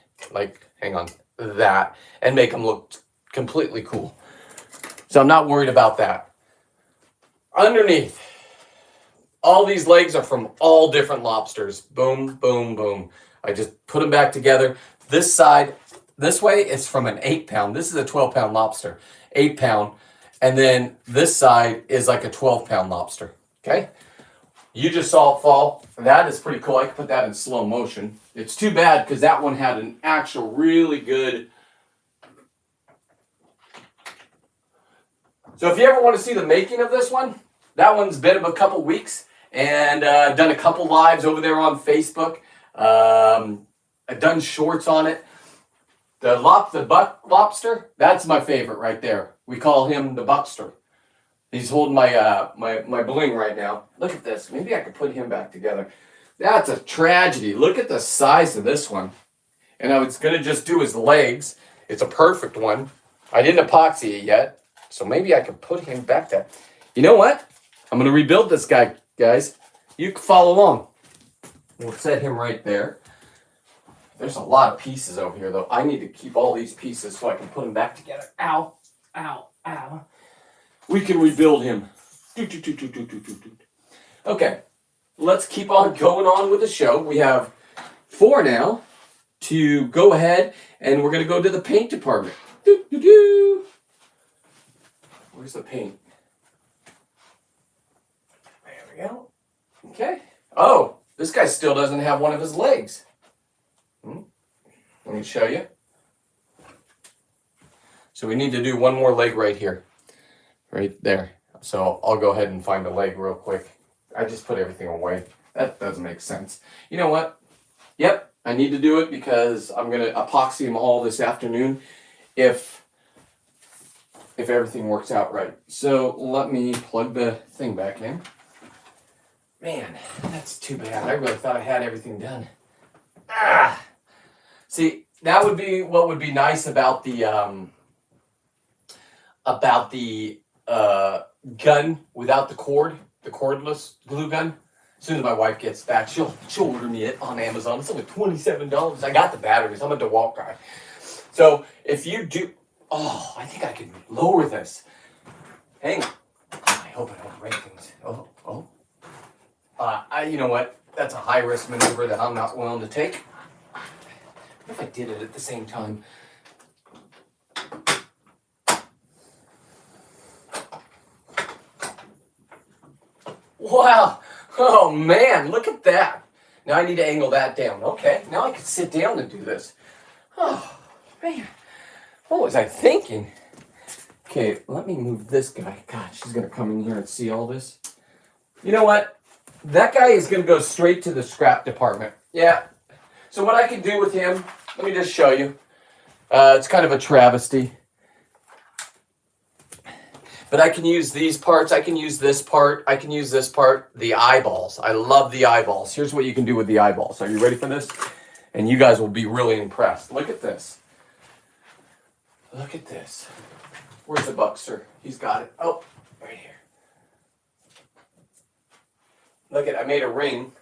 that, and make them look completely cool. So I'm not worried about that. Underneath, all these legs are from all different lobsters. Boom, boom, boom. I just put them back together. This side, this way, it's from an 8-pound. This is a 12-pound lobster, 8-pound. And then this side is like a 12-pound lobster, okay? You just saw it fall. That is pretty cool. I can put that in slow motion. It's too bad because that one had an actual really good... So if you ever want to see the making of this one, that one's been a couple weeks, and I've done a couple lives over there on Facebook. I've done shorts on it. The lobster, that's my favorite right there. We call him the Buckster. He's holding my my bling right now. Look at this. Maybe I could put him back together. That's a tragedy. Look at the size of this one. And I was going to just do his legs. It's a perfect one. I didn't epoxy it yet. So maybe I could put him back there. You know what? I'm going to rebuild this guy, guys. You can follow along. We'll set him right there. There's a lot of pieces over here, though. I need to keep all these pieces so I can put them back together. Ow, ow, ow. We can rebuild him. Okay, let's keep on going on with the show. We have 4 now to go ahead, and we're going to go to the paint department. Where's the paint? There we go. Okay. Oh, this guy still doesn't have one of his legs. Let me show you. So we need to do one more leg right here. Right there. So I'll go ahead and find a leg real quick. I just put everything away. That doesn't make sense. You know what? Yep, I need to do it because I'm going to epoxy them all this afternoon if everything works out right. So let me plug the thing back in. Man, that's too bad. I really thought I had everything done. See, that would be what would be nice about the gun without the cord, the cordless glue gun. As soon as my wife gets back, she'll order me it on Amazon. It's only $27. I got the batteries. I'm a DeWalt guy. So if you do, I think I can lower this. Hang on. I hope I don't break things. You know what? That's a high risk maneuver that I'm not willing to take. What if I did it at the same time? Wow. Oh, man. Look at that. Now I need to angle that down. Okay. Now I can sit down and do this. Oh, man. What was I thinking? Okay, let me move this guy. God, she's going to come in here and see all this. You know what? That guy is going to go straight to the scrap department. Yeah. So what I can do with him, let me just show you. It's kind of a travesty. But I can use these parts. I can use this part. I can use this part. The eyeballs. I love the eyeballs. Here's what you can do with the eyeballs. Are you ready for this? And you guys will be really impressed. Look at this. Look at this. Where's the Buckster? He's got it. Oh, right here. Look at, I made a ring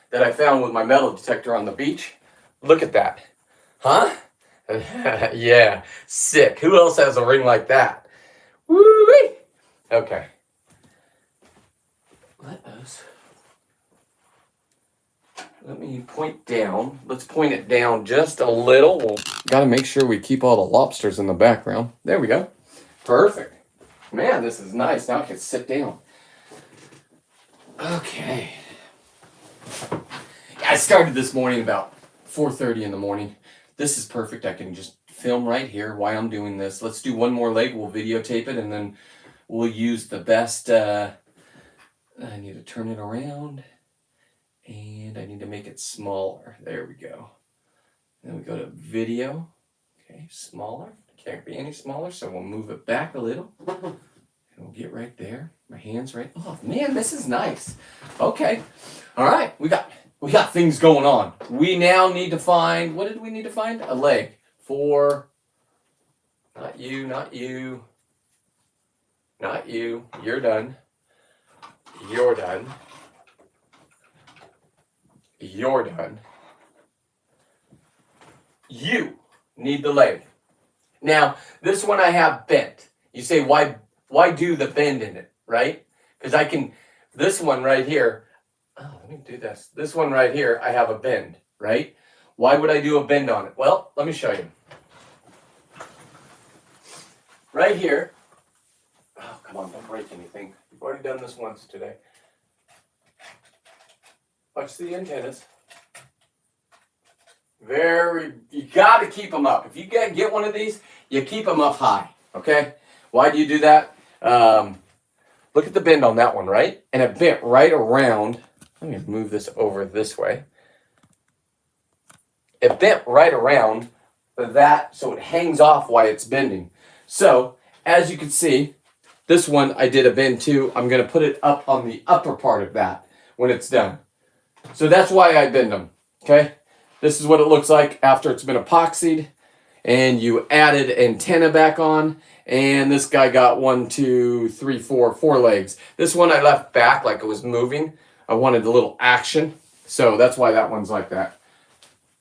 that I found with my metal detector on the beach. Look at that. Huh? Yeah, sick. Who else has a ring like that? Woo-wee! Okay. Let me point down. Let's point it down just a little. We'll gotta make sure we keep all the lobsters in the background. There we go. Perfect. Man, this is nice. Now I can sit down. Okay. I started this morning about 4:30 in the morning. This is perfect. I can just film right here while I'm doing this. Let's do one more leg. We'll videotape it, and then we'll use the best. I need to turn it around, and I need to make it smaller. There we go. Then we go to video. Okay, smaller. Can't be any smaller, so we'll move it back a little. And we'll get right there. My hand's right. Oh man, this is nice. Okay. All right. We got things going on. We now need to find, what did we need to find? A leg for, not you, not you, not you. You're done. You're done. You're done. You need the leg. Now, this one I have bent. You say, why do the bend in it, right? Because I can, this one right here, oh, let me do this. This one right here, I have a bend, right? Why would I do a bend on it? Well, let me show you. Right here, oh, come on, don't break anything. You've already done this once today. Watch the antennas. You got to keep them up. If you get one of these, you keep them up high, okay? Why do you do that? Look at the bend on that one, right? And it bent right around. Let me move this over this way. It bent right around that, so it hangs off while it's bending. So, as you can see, this one I did a bend too. I'm going to put it up on the upper part of that when it's done. So that's why I bend them, okay? This is what it looks like after it's been epoxied and you added antenna back on. And this guy got 1, 2, 3, 4 legs. This one I left back like it was moving. I wanted a little action. So that's why that one's like that.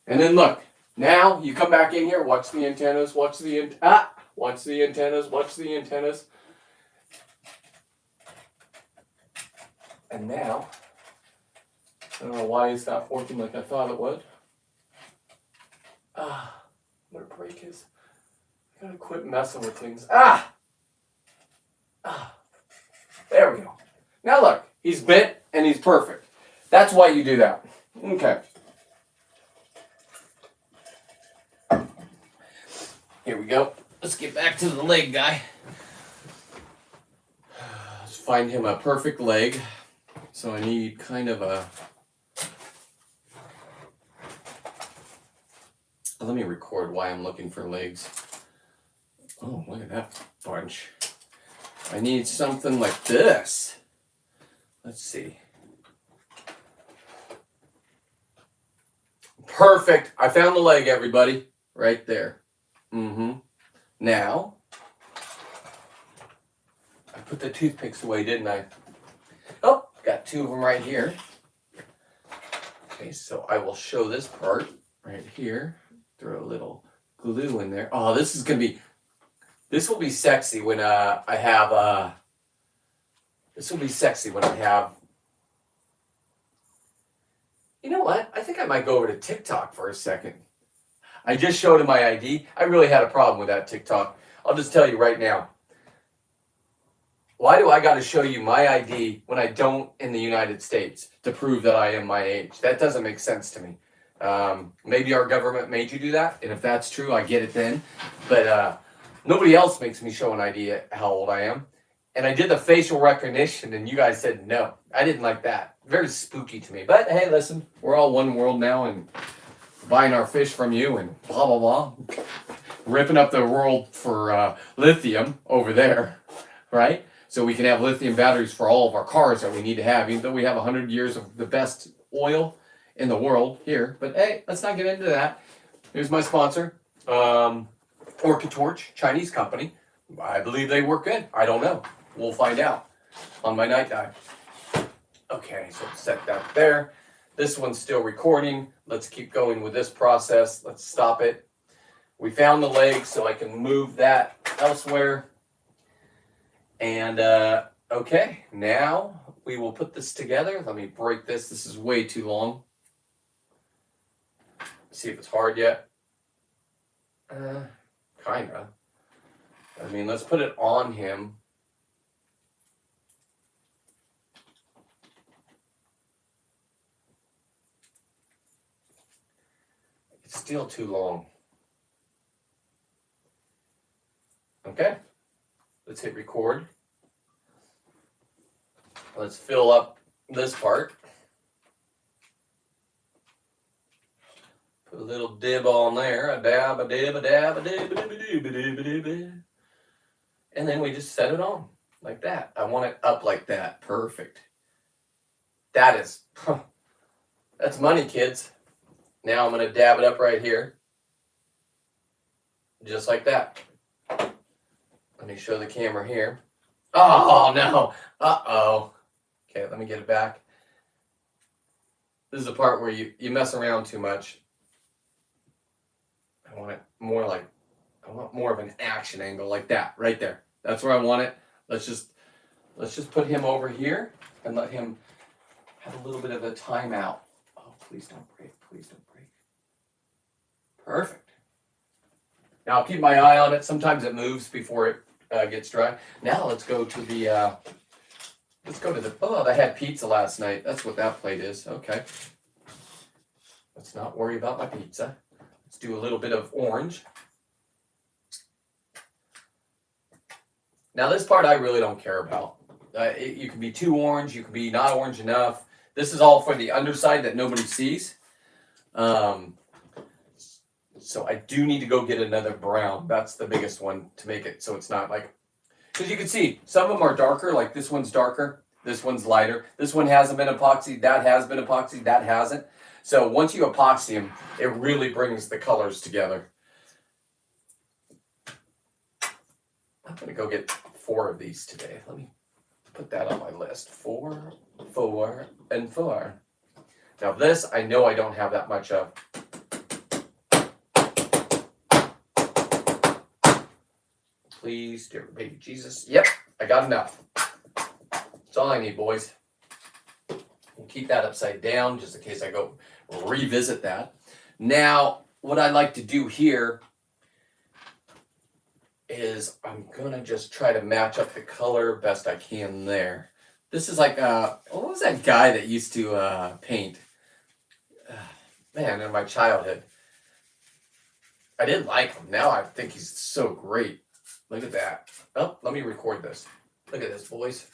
And then look, now you come back in here, watch the antennas, watch the antennas, watch the antennas. And now, I don't know why it's not working like I thought it would. Where the brake is. I gotta quit messing with things. There we go. Now look, he's bent and he's perfect. That's why you do that. Okay. Here we go. Let's get back to the leg guy. Let's find him a perfect leg. So I need kind of a... Let me record why I'm looking for legs. Oh, look at that bunch. I need something like this. Let's see. Perfect. I found the leg, everybody. Right there. Now, I put the toothpicks away, didn't I? Oh, got 2 of them right here. Okay, so I will show this part right here. Throw a little glue in there. Oh, this will be sexy when I have, you know what? I think I might go over to TikTok for a second. I just showed him my ID. I really had a problem with that TikTok. I'll just tell you right now. Why do I got to show you my ID when I don't in the United States to prove that I am my age? That doesn't make sense to me. Maybe our government made you do that, and if that's true, I get it then. But nobody else makes me show an ID how old I am. And I did the facial recognition, and you guys said no. I didn't like that. Very spooky to me. But hey, listen, we're all one world now, and buying our fish from you, and blah, blah, blah. ripping up the world for lithium over there, right? So we can have lithium batteries for all of our cars that we need to have, even though we have 100 years of the best oil in the world here. But hey, let's not get into that. Here's my sponsor, Orca Torch, Chinese company. I believe they work good. I don't know. We'll find out on my night dive. Okay, so set that there. This one's still recording. Let's keep going with this process. Let's stop it. We found the leg, so I can move that elsewhere. And okay, now we will put this together. Let me break this. This is way too long. See if it's hard yet. Kinda. I mean, let's put it on him. It's still too long. Okay. Let's hit record. Let's fill up this part. Put a little dib on there. A dab, a dib, a dab, a dib, a dib, a dib, a dib, a dib, a dib. And then we just set it on like that. I want it up like that. Perfect. That is, that's money, kids. Now I'm going to dab it up right here. Just like that. Let me show the camera here. Oh, no. Uh-oh. Okay, let me get it back. This is the part where you mess around too much. I want it more like, I want more of an action angle like that, right there. That's where I want it. Let's just put him over here and let him have a little bit of a timeout. Oh, please don't break. Please don't break. Perfect. Now I'll keep my eye on it. Sometimes it moves before it gets dry. Now let's go to the, oh, I had pizza last night. That's what that plate is. Okay. Let's not worry about my pizza. Let's do a little bit of orange. Now this part I really don't care about. You can be too orange. You can be not orange enough. This is all for the underside that nobody sees. So I do need to go get another brown. That's the biggest one to make it so it's not like, because you can see some of them are darker, like this one's darker, this one's lighter. This one hasn't been epoxied, that has been epoxied, that hasn't. So once you epoxy them, it really brings the colors together. I'm going to go get 4 of these today. Let me put that on my list. 4, 4, and 4. Now this, I know I don't have that much of. Please, dear baby Jesus. Yep, I got enough. That's all I need, boys. We'll keep that upside down just in case I go revisit that. Now, what I like to do here is I'm going to just try to match up the color best I can there. This is like, what was that guy that used to paint? Man, in my childhood. I didn't like him. Now I think he's so great. Look at that. Oh, let me record this. Look at this, boys.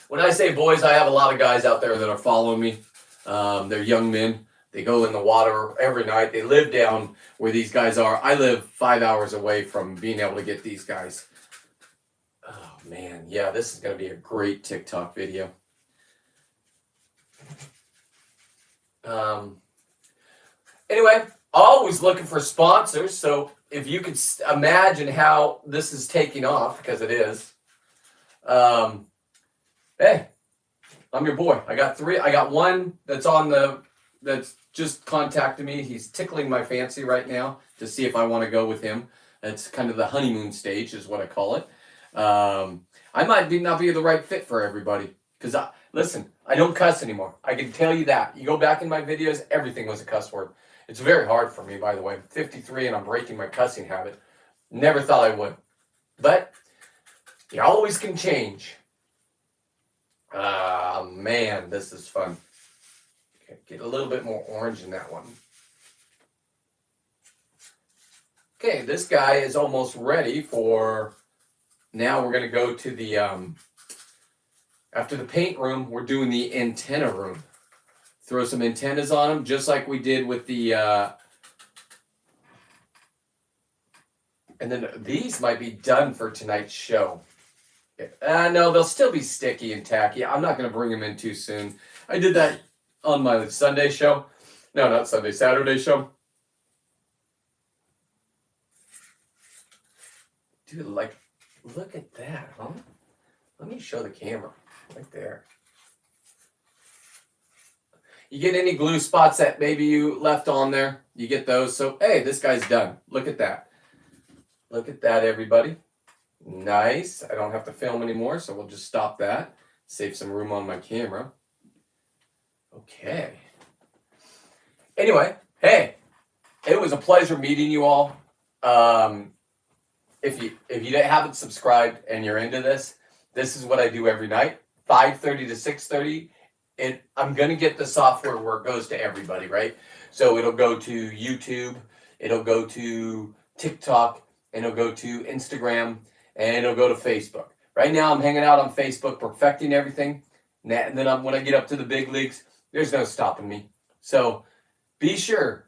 When I say boys, I have a lot of guys out there that are following me. They're young men. They go in the water every night. They live down where these guys are. I live 5 hours away from being able to get these guys. Oh, man. Yeah, this is going to be a great TikTok video. Anyway, always looking for sponsors. So if you could imagine how this is taking off, because it is. Hey, I'm your boy. I got 3. I got one that's that's just contacted me. He's tickling my fancy right now to see if I want to go with him. It's kind of the honeymoon stage is what I call it. I might not be the right fit for everybody. Because, listen, I don't cuss anymore. I can tell you that. You go back in my videos, everything was a cuss word. It's very hard for me, by the way. I'm 53 and I'm breaking my cussing habit. Never thought I would. But you always can change. Man, this is fun. Okay, get a little bit more orange in that one. Okay, this guy is almost ready for... Now we're going to go to the... After the paint room, we're doing the antenna room. throw some antennas on them, just like we did with the, and then these might be done for tonight's show. No, they'll still be sticky and tacky. I'm not going to bring them in too soon. I did that on my Sunday show. No, not Sunday, Saturday show. Dude, like, look at that, huh? Let me show the camera right there. You get any glue spots that maybe you left on there, you get those. So, hey, this guy's done. Look at that. Look at that, everybody. Nice. I don't have to film anymore, so we'll just stop that. Save some room on my camera. Okay. Anyway, hey, it was a pleasure meeting you all. If you haven't subscribed and you're into this, this is what I do every night, 5:30 to 6:30. And I'm going to get the software where it goes to everybody, right? So it'll go to YouTube, it'll go to TikTok, and it'll go to Instagram, and it'll go to Facebook. Right now, I'm hanging out on Facebook, perfecting everything. And then when I get up to the big leagues, there's no stopping me. So be sure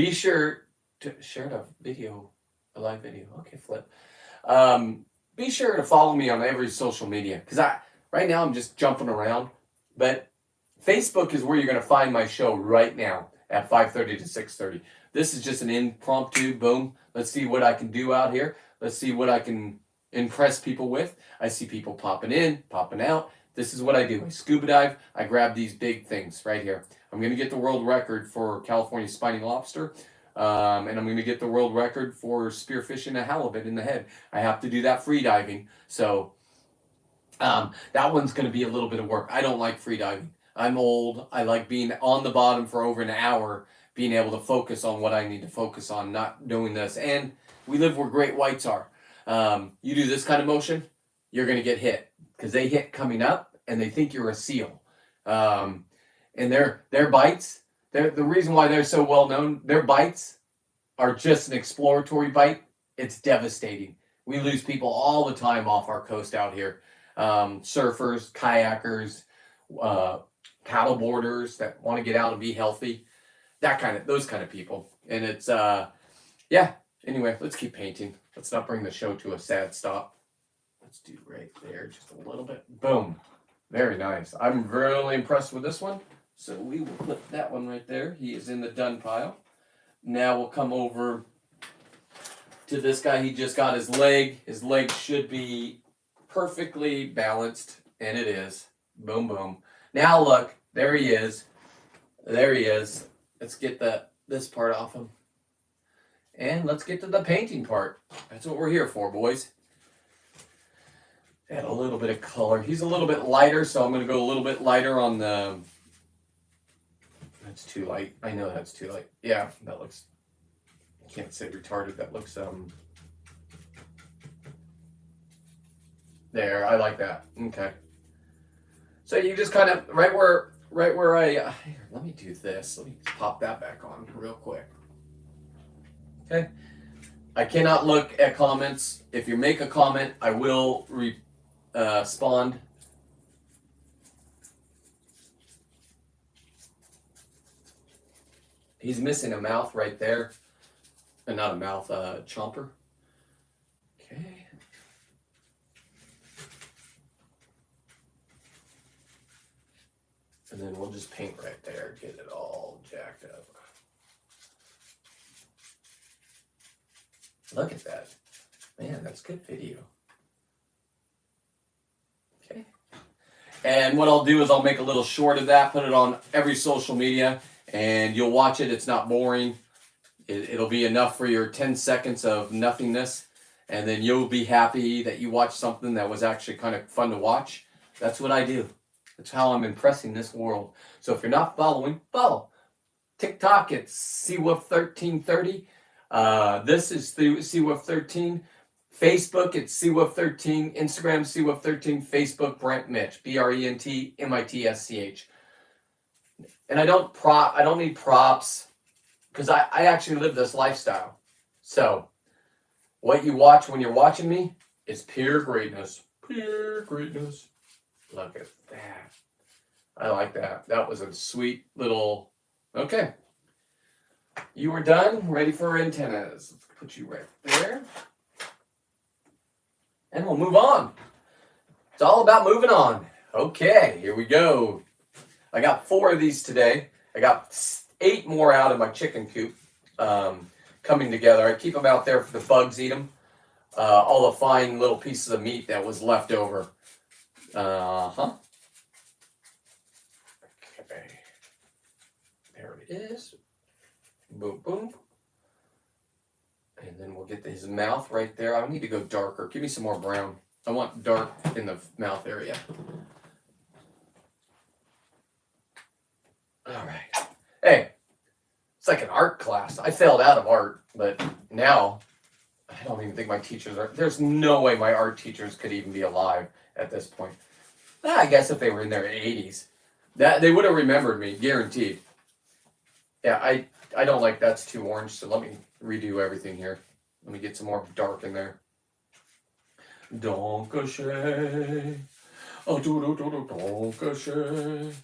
to share the video, a live video. Okay, flip. Be sure to follow me on every social media, because right now I'm just jumping around. But Facebook is where you're going to find my show right now at 5:30 to 6:30. This is just an impromptu, boom. Let's see what I can do out here. Let's see what I can impress people with. I see people popping in, popping out. This is what I do. I scuba dive. I grab these big things right here. I'm going to get the world record for California spiny lobster. And I'm going to get the world record for spearfishing a halibut in the head. I have to do that free diving. So that one's going to be a little bit of work. I don't like free diving. I'm old. I like being on the bottom for over an hour, being able to focus on what I need to focus on, not doing this. And we live where great whites are. You do this kind of motion, you're going to get hit, because they hit coming up and they think you're a seal. And their bites, the reason why they're so well known, their bites are just an exploratory bite. It's devastating. We lose people all the time off our coast out here. Surfers, kayakers, paddle boarders that want to get out and be healthy, those kind of people. And it's yeah. Anyway, let's keep painting. Let's not bring the show to a sad stop. Let's do right there just a little bit. Boom. Very nice. I'm really impressed with this one. So we will put that one right there. He is in the done pile. Now we'll come over to this guy. He just got his leg. His leg should be perfectly balanced, and it is. Boom, boom. Now look, there he is. There he is. Let's get this part off him. And let's get to the painting part. That's what we're here for, boys. Add a little bit of color. He's a little bit lighter, so I'm going to go a little bit lighter on the... That's too light. I know that's too light. Yeah, that looks... I can't say retarded. That looks... There, I like that. Okay. So you just kind of... Right where I... Here, let me do this. Let me pop that back on real quick. Okay. I cannot look at comments. If you make a comment, I will respond. He's missing a mouth right there. Not a mouth, chomper. Okay. And then we'll just paint right there, get it all jacked up. Look at that. Man, that's good video. Okay. And what I'll do is I'll make a little short of that, put it on every social media, and you'll watch it. It's not boring. It'll be enough for your 10 seconds of nothingness, and then you'll be happy that you watched something that was actually kind of fun to watch. That's what I do. That's how I'm impressing this world. So if you're not following, follow. TikTok, it's CWolf1330. This is through CWolf13. Facebook, it's CWolf13. Instagram, CWolf13. Facebook, Brent Mitsch. BRENTMITSCH. And I don't need props, because I actually live this lifestyle. So what you watch when you're watching me is pure greatness. Pure greatness. Look at that. I like that. That was a sweet little. Okay. You were done. Ready for antennas. Let's put you right there. And we'll move on. It's all about moving on. Okay, here we go. I got 4 of these today. I got 8 more out of my chicken coop coming together. I keep them out there for the bugs eat them. All the fine little pieces of meat that was left over. Okay. There it is. Boom, boom. And then we'll get his mouth right there. I need to go darker. Give me some more brown. I want dark in the mouth area. All right. Hey, it's like an art class. I failed out of art, but now I don't even think my teachers are. There's no way my art teachers could even be alive at this point. I guess if they were in their 80s, that they would have remembered me, guaranteed. Yeah, I don't like that's too orange, so let me redo everything here. Let me get some more dark in there. Dankeschön. Oh, dankeschön.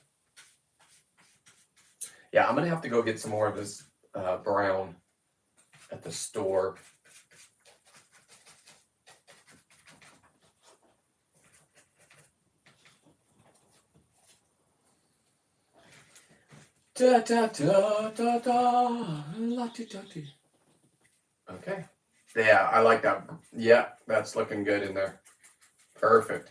Yeah, I'm going to have to go get some more of this brown at the store. Da da da da da, la-ti-da-ti. Okay. Yeah, I like that. Yeah, that's looking good in there. Perfect.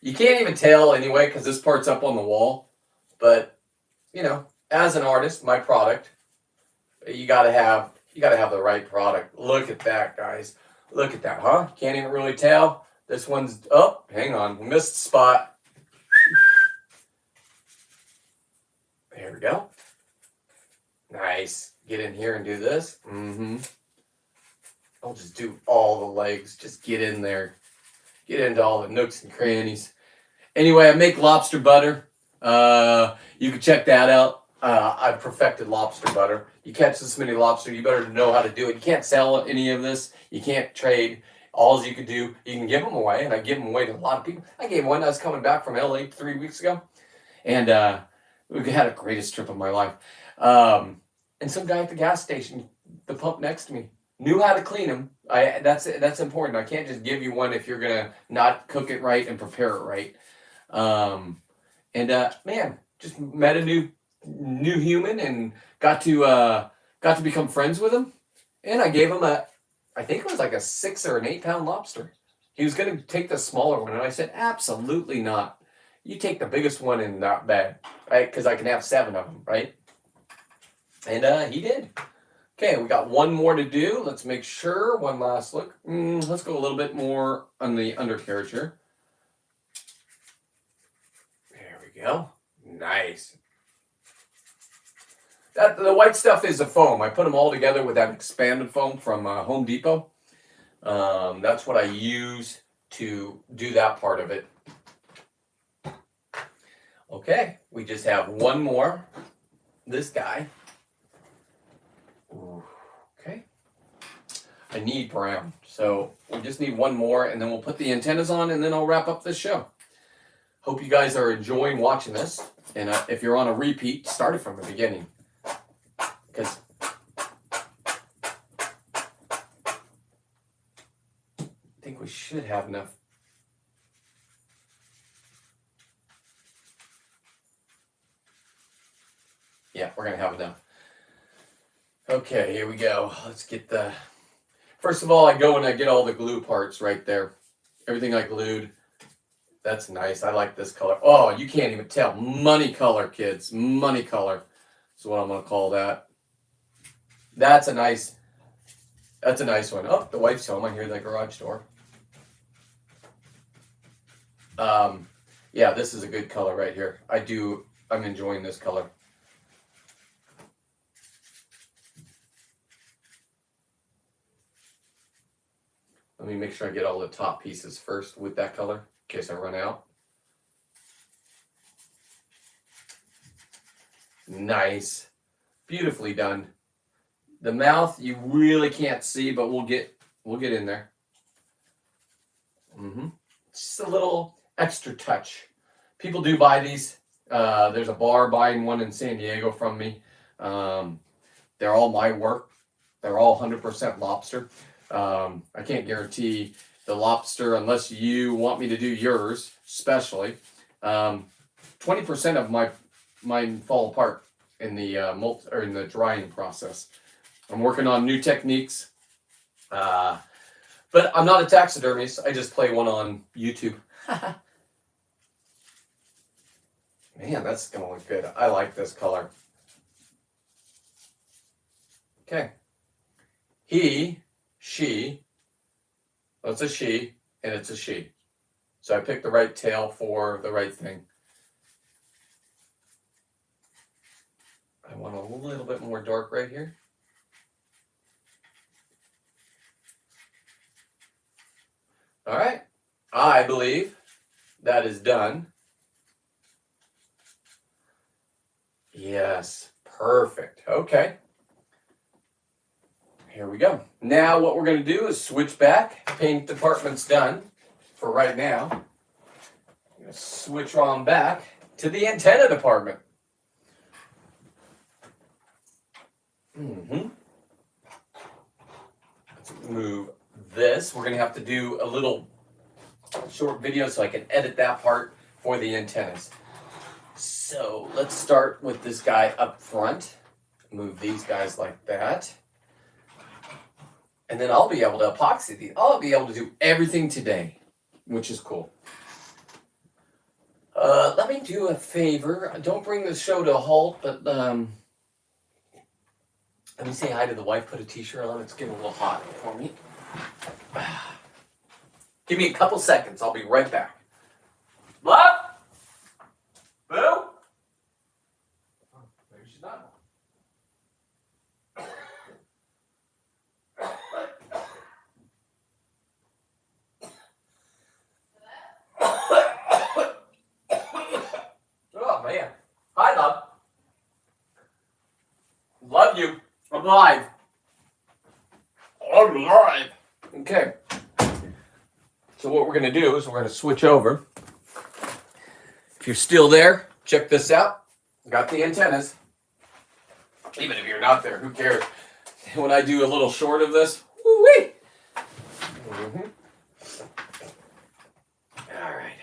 You can't even tell anyway because this part's up on the wall. But, you know, as an artist, my product, you gotta have the right product. Look at that, guys. Look at that, huh? Can't even really tell. This one's hang on, missed spot. There we go. Nice. Get in here and do this. I'll just do all the legs. Just get in there. Get into all the nooks and crannies. Anyway, I make lobster butter. You can check that out. I've perfected lobster butter. You catch this many lobster, you better know how to do it. You can't sell any of this. You can't trade. All you can do, you can give them away, and I give them away to a lot of people. I gave one. I was coming back from LA 3 weeks ago, and we had a greatest trip of my life. And some guy at the gas station, the pump next to me, knew how to clean them. That's important. I can't just give you one if you're gonna not cook it right and prepare it right. Man, just met a new human and got to become friends with him. And I gave him I think it was like a 6 or an 8 pound lobster. He was gonna take the smaller one, and I said, absolutely not. You take the biggest one in that bag, right? Because I can have 7 of them, right? And he did. Okay, we got one more to do. Let's make sure. One last look. Let's go a little bit more on the undercarriage here. There we go. Nice. The white stuff is a foam. I put them all together with that expanded foam from Home Depot. That's what I use to do that part of it. Okay, we just have one more. This guy. Okay. I need brown. So we just need one more, and then we'll put the antennas on, and then I'll wrap up this show. Hope you guys are enjoying watching this. And if you're on a repeat, start it from the beginning. Because I think we should have enough. Yeah, we're going to have enough. Okay, here we go. Let's get the... First of all, I go and I get all the glue parts right there. Everything I glued. That's nice. I like this color. Oh, you can't even tell. Money color, kids. Money color is what I'm going to call that. That's a nice one. Oh, the wife's home. I hear the garage door. Yeah, this is a good color right here. I'm enjoying this color. Let me make sure I get all the top pieces first with that color in case I run out. Nice. Beautifully done. The mouth you really can't see, but we'll get in there. Just a little extra touch. People do buy these. There's a bar buying one in San Diego from me. They're all my work. They're all 100% lobster. I can't guarantee the lobster unless you want me to do yours, especially. 20% of mine fall apart in the in the drying process. I'm working on new techniques, but I'm not a taxidermist. I just play one on YouTube. Man, that's gonna look good. I like this color. Okay. He, she. Well, it's a she, and it's a she. So I picked the right tail for the right thing. I want a little bit more dark right here. All right. I believe that is done. Yes, perfect. Okay. Here we go. Now what we're going to do is switch back. Paint department's done for right now. I'm going to switch on back to the antenna department. Let's move this. We're going to have to do a little short video so I can edit that part for the antennas. So let's start with this guy up front. Move these guys like that. And then I'll be able to epoxy these. I'll be able to do everything today, which is cool. Let me do a favor. Don't bring the show to a halt, but let me say hi to the wife. Put a t-shirt on. It's getting a little hot for me. Give me a couple seconds. I'll be right back. Love? Boo? Oh, maybe she's not. Oh, man. Hi, love. Love you. I'm live. I'm live. Okay. So what we're going to do is we're going to switch over. If you're still there, check this out. Got the antennas. Even if you're not there, who cares? When I do a little short of this, woo-wee. All right.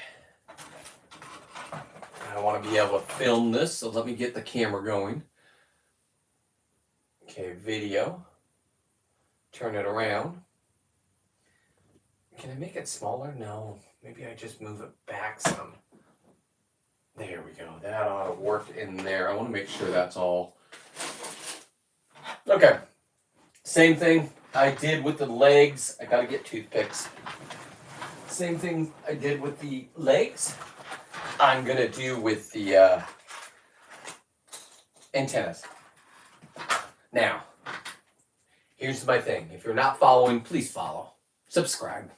I want to be able to film this, so let me get the camera going. Okay, video. Turn it around. Can I make it smaller? No. Maybe I just move it back some. There we go. That ought to work in there. I want to make sure that's all. Okay. Same thing I did with the legs. I got to get toothpicks. Same thing I did with the legs. I'm going to do with the antennas. Now, here's my thing. If you're not following, please follow. Subscribe.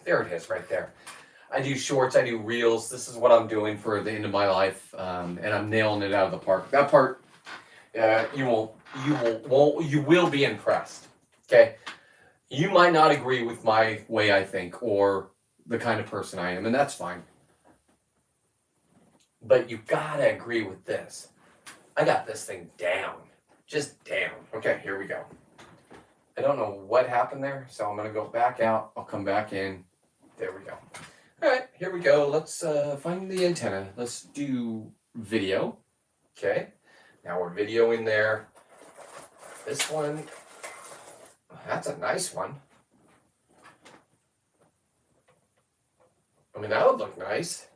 There it is right there. I do shorts, I do reels. This is what I'm doing for the end of my life, and I'm nailing it out of the park. That part, you will be impressed. Okay, you might not agree with my way I think or the kind of person I am, and that's fine. But you gotta agree with this. I got this thing down, just down. Okay, here we go. I don't know what happened there, so I'm gonna go back out. I'll come back in. There we go. All right, here we go. Let's find the antenna. Let's do video. Okay, now we're videoing there. This one, that's a nice one. I mean, that would look nice.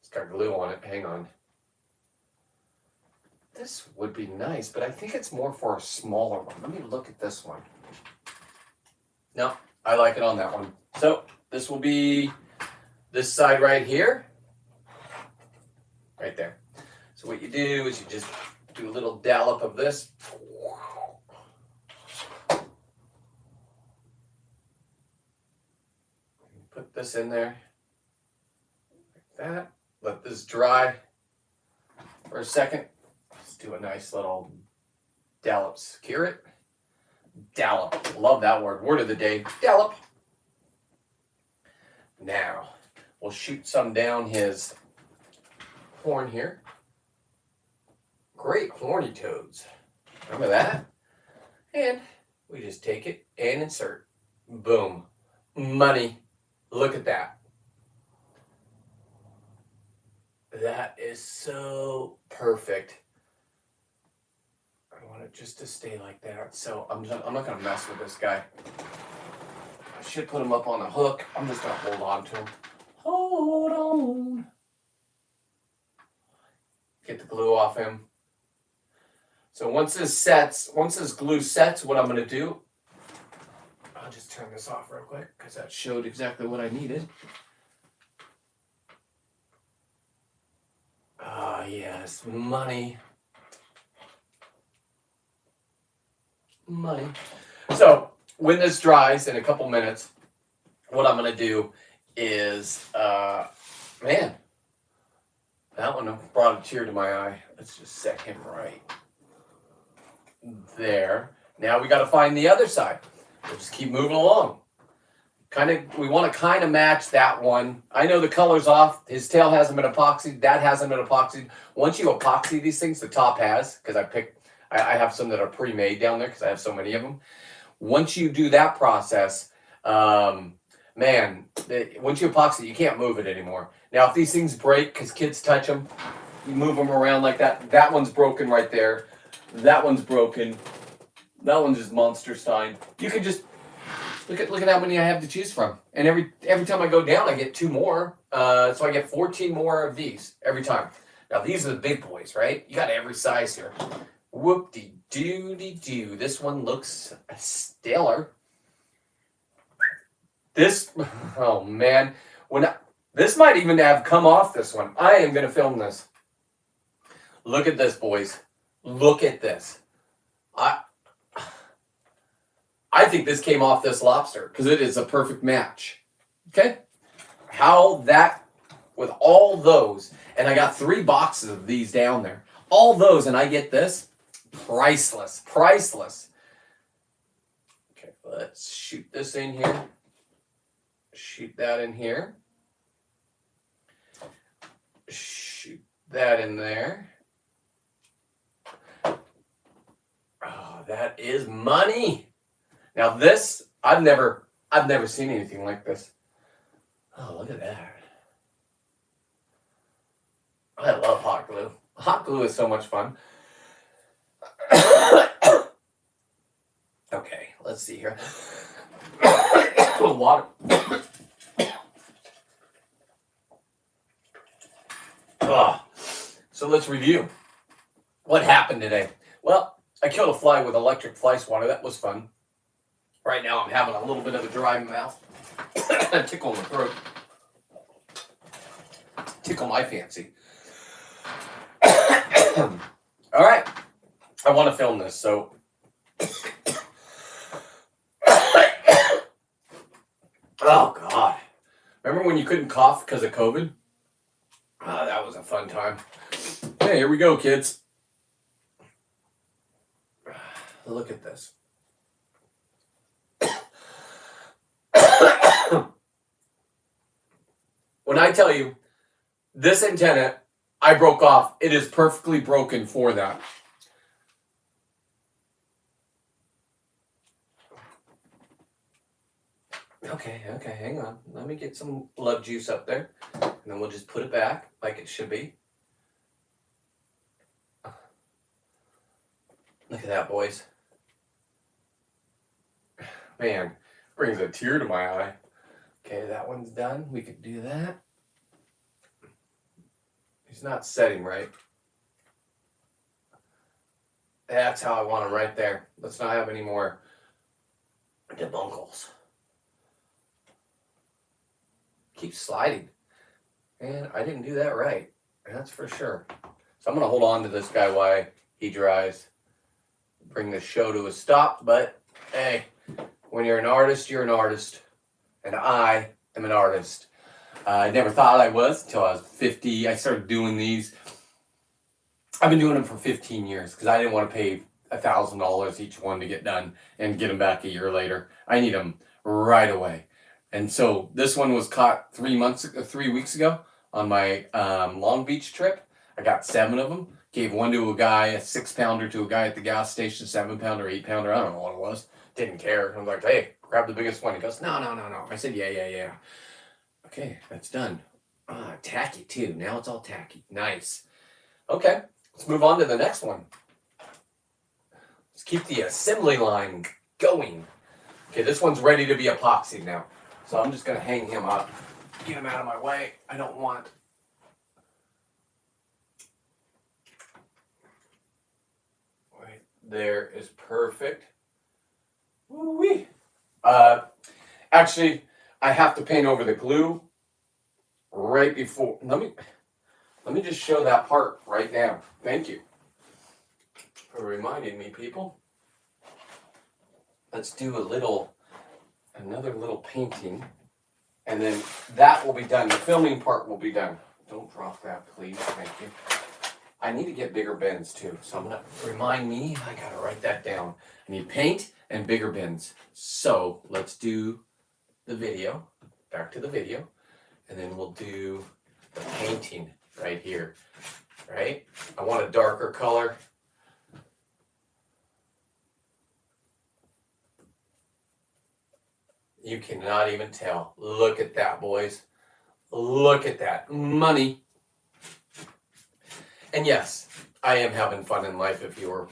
It's got glue on it. Hang on. This would be nice, but I think it's more for a smaller one. Let me look at this one. No, I like it on that one. So this will be this side right here. Right there. So what you do is you just do a little dollop of this. Put this in there. Like that. Let this dry for a second. Let's do a nice little dollop. Secure it. Dollop. Love that word. Word of the day. Dollop. Now, we'll shoot some down his horn here. Great horny toads. Remember that? And we just take it and insert. Boom. Money. Look at that. That is so perfect. I want it just to stay like that. So I'm not going to mess with this guy. I should put him up on a hook. I'm just going to hold on to him. Hold on. Get the glue off him. So once this glue sets, what I'm going to do, I'll just turn this off real quick because that showed exactly what I needed. Ah, yes, money. Money. So when this dries in a couple minutes, what I'm going to do is, man, that one brought a tear to my eye. Let's just set him right there. Now we got to find the other side. We'll just keep moving along. We want to kind of match that one. I know the color's off. His tail hasn't been epoxied. That hasn't been epoxied. Once you epoxy these things, the top has, because I have some that are pre-made down there because I have so many of them. Once you do that process, once you epoxy, you can't move it anymore. Now, if these things break because kids touch them, you move them around like that. That one's broken right there. That one's broken. That one's just monster stein. You can just look at how many I have to choose from. And every time I go down, I get 2 more. So I get 14 more of these every time. Now, these are the big boys, right? You got every size here. Whoop-de-doo-de-doo. This one looks stellar. This, oh man. This might even have come off this one. I am going to film this. Look at this, boys. Look at this. I think this came off this lobster because it is a perfect match. Okay? How that, with all those, and I got 3 boxes of these down there. All those, and I get this. Priceless. Priceless. Okay, let's shoot this in here. Shoot that in here. Shoot that in there. Oh, that is money. Now this, I've never seen anything like this. Oh, look at that. I love hot glue. Hot glue is so much fun. Okay, let's see here. Water. So let's review. What happened today? Well, I killed a fly with electric fly swatter. That was fun. Right now I'm having a little bit of a dry mouth. Tickle in the throat. Tickle my fancy. All right. I want to film this, so. Oh, God. Remember when you couldn't cough because of COVID? That was a fun time. Hey, here we go, kids. Look at this. When I tell you, this antenna, I broke off. It is perfectly broken for that. Okay, hang on. Let me get some love juice up there. And then we'll just put it back like it should be. Look at that, boys. Man, brings a tear to my eye. Okay, that one's done. We could do that. He's not setting right. That's how I want him right there. Let's not have any more debunkles. Keep sliding. And I didn't do that right. That's for sure. So I'm going to hold on to this guy while he dries. Bring the show to a stop. But, hey, when you're an artist, you're an artist. And I am an artist. I never thought I was until I was 50. I started doing these. I've been doing them for 15 years because I didn't want to pay $1,000 each one to get done and get them back a year later. I need them right away. And so this one was caught 3 weeks ago on my Long Beach trip. I got 7 of them. Gave one to a guy, a 6-pounder to a guy at the gas station, 7-pounder, 8-pounder. I don't know what it was. Didn't care. I was like, hey, grab the biggest one. He goes, no. I said, yeah. Okay, that's done. Tacky too. Now it's all tacky. Nice. Okay, let's move on to the next one. Let's keep the assembly line going. Okay, this one's ready to be epoxied now. So I'm just going to hang him up. Get him out of my way. I don't want... Right there is perfect. Woo-wee. Actually, I have to paint over the glue right before. Let me just show that part right now. Thank you for reminding me, people. Let's do another little painting, and then that will be done. The filming part will be done. Don't drop that, please. Thank you. I need to get bigger bins too, so I'm gonna remind me. I gotta write that down. I need paint and bigger bins. So let's do the video. Back to the video, and then we'll do the painting right here. Right? I want a darker color. You cannot even tell. Look at that, boys. Look at that. Money. And yes, I am having fun in life if you were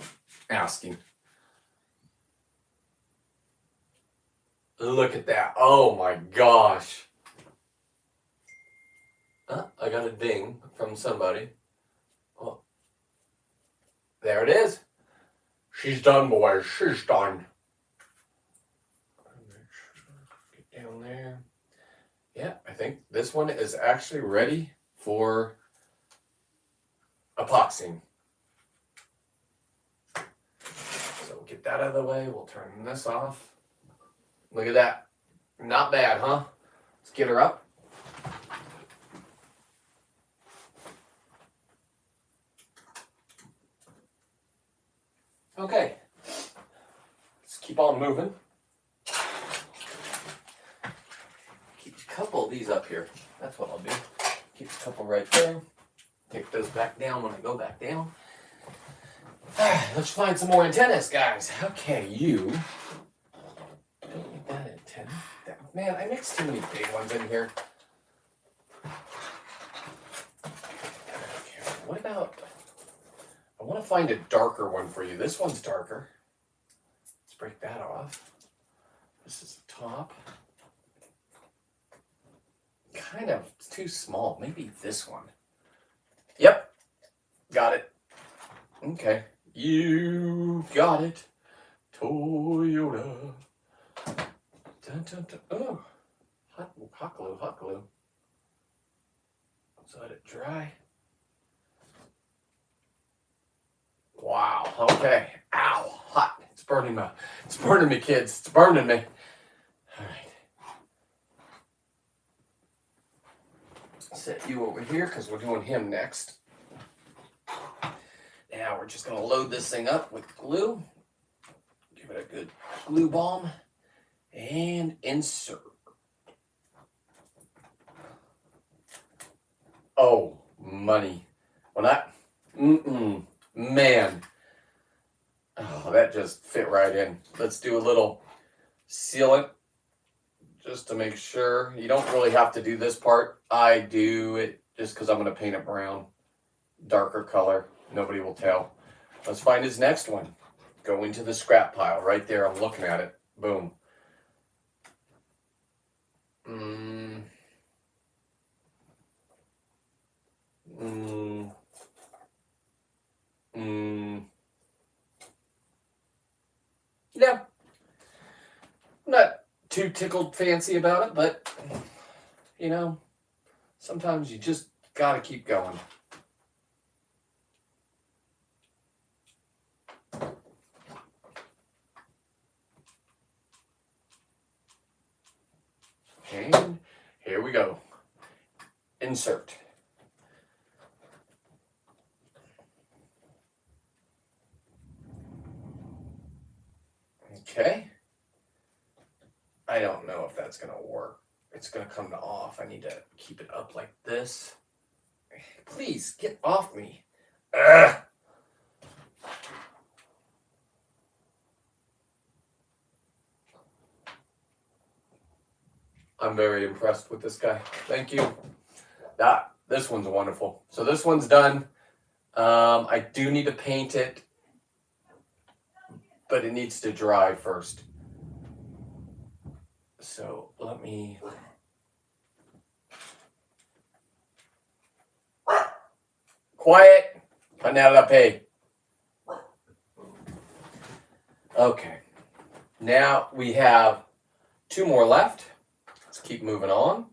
asking. Look at that. Oh my gosh. I got a ding from somebody. Oh, there it is. She's done, boys. She's done. Get down there. Yeah, I think this one is actually ready for epoxying. So we'll get that out of the way. We'll turn this off. Look at that. Not bad, huh? Let's get her up. Okay. Let's keep on moving. Keep a couple of these up here. That's what I'll do. Keep a couple right there. Take those back down when I go back down. Let's find some more antennas, guys. Okay, you. Don't need that antenna. Man, I mixed too many big ones in here. Okay, what about... I want to find a darker one for you. This one's darker. Let's break that off. This is the top. Kind of too small. Maybe this one. Yep. Got it. Okay. You got it. Toyota. Dun, dun, dun. Oh. Hot glue. Let's let it dry. Wow. Okay. Ow. Hot. It's burning me, kids. It's burning me. All right. Set you over here because we're doing him next. Now we're just going to load this thing up with glue. Give it a good glue bomb. And insert. Oh, money. Well, not... Man. Oh, that just fit right in. Let's do a little sealant just to make sure. You don't really have to do this part. I do it just because I'm going to paint it brown. Darker color. Nobody will tell. Let's find his next one. Go into the scrap pile right there. I'm looking at it. Boom. Yeah. I'm not too tickled fancy about it, but, you know, sometimes you just got to keep going. And here we go. Insert. Okay. I don't know if that's going to work. It's going to come off. I need to keep it up like this. Please, get off me. Ugh. I'm very impressed with this guy. Thank you. This one's wonderful. So this one's done. I do need to paint it, but it needs to dry first. So let me... Quiet! Cutting out of that pay. Okay. Now we have 2 more left. Let's keep moving on.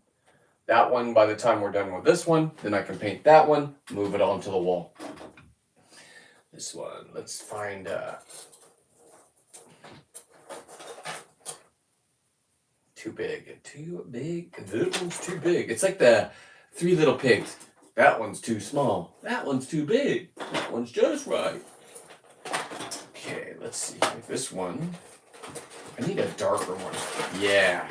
That one, by the time we're done with this one, then I can paint that one, move it onto the wall. This one, let's find... Too big. Too big. This one's too big. It's like the 3 little pigs. That one's too small. That one's too big. That one's just right. Okay, let's see. This one. I need a darker one. Yeah.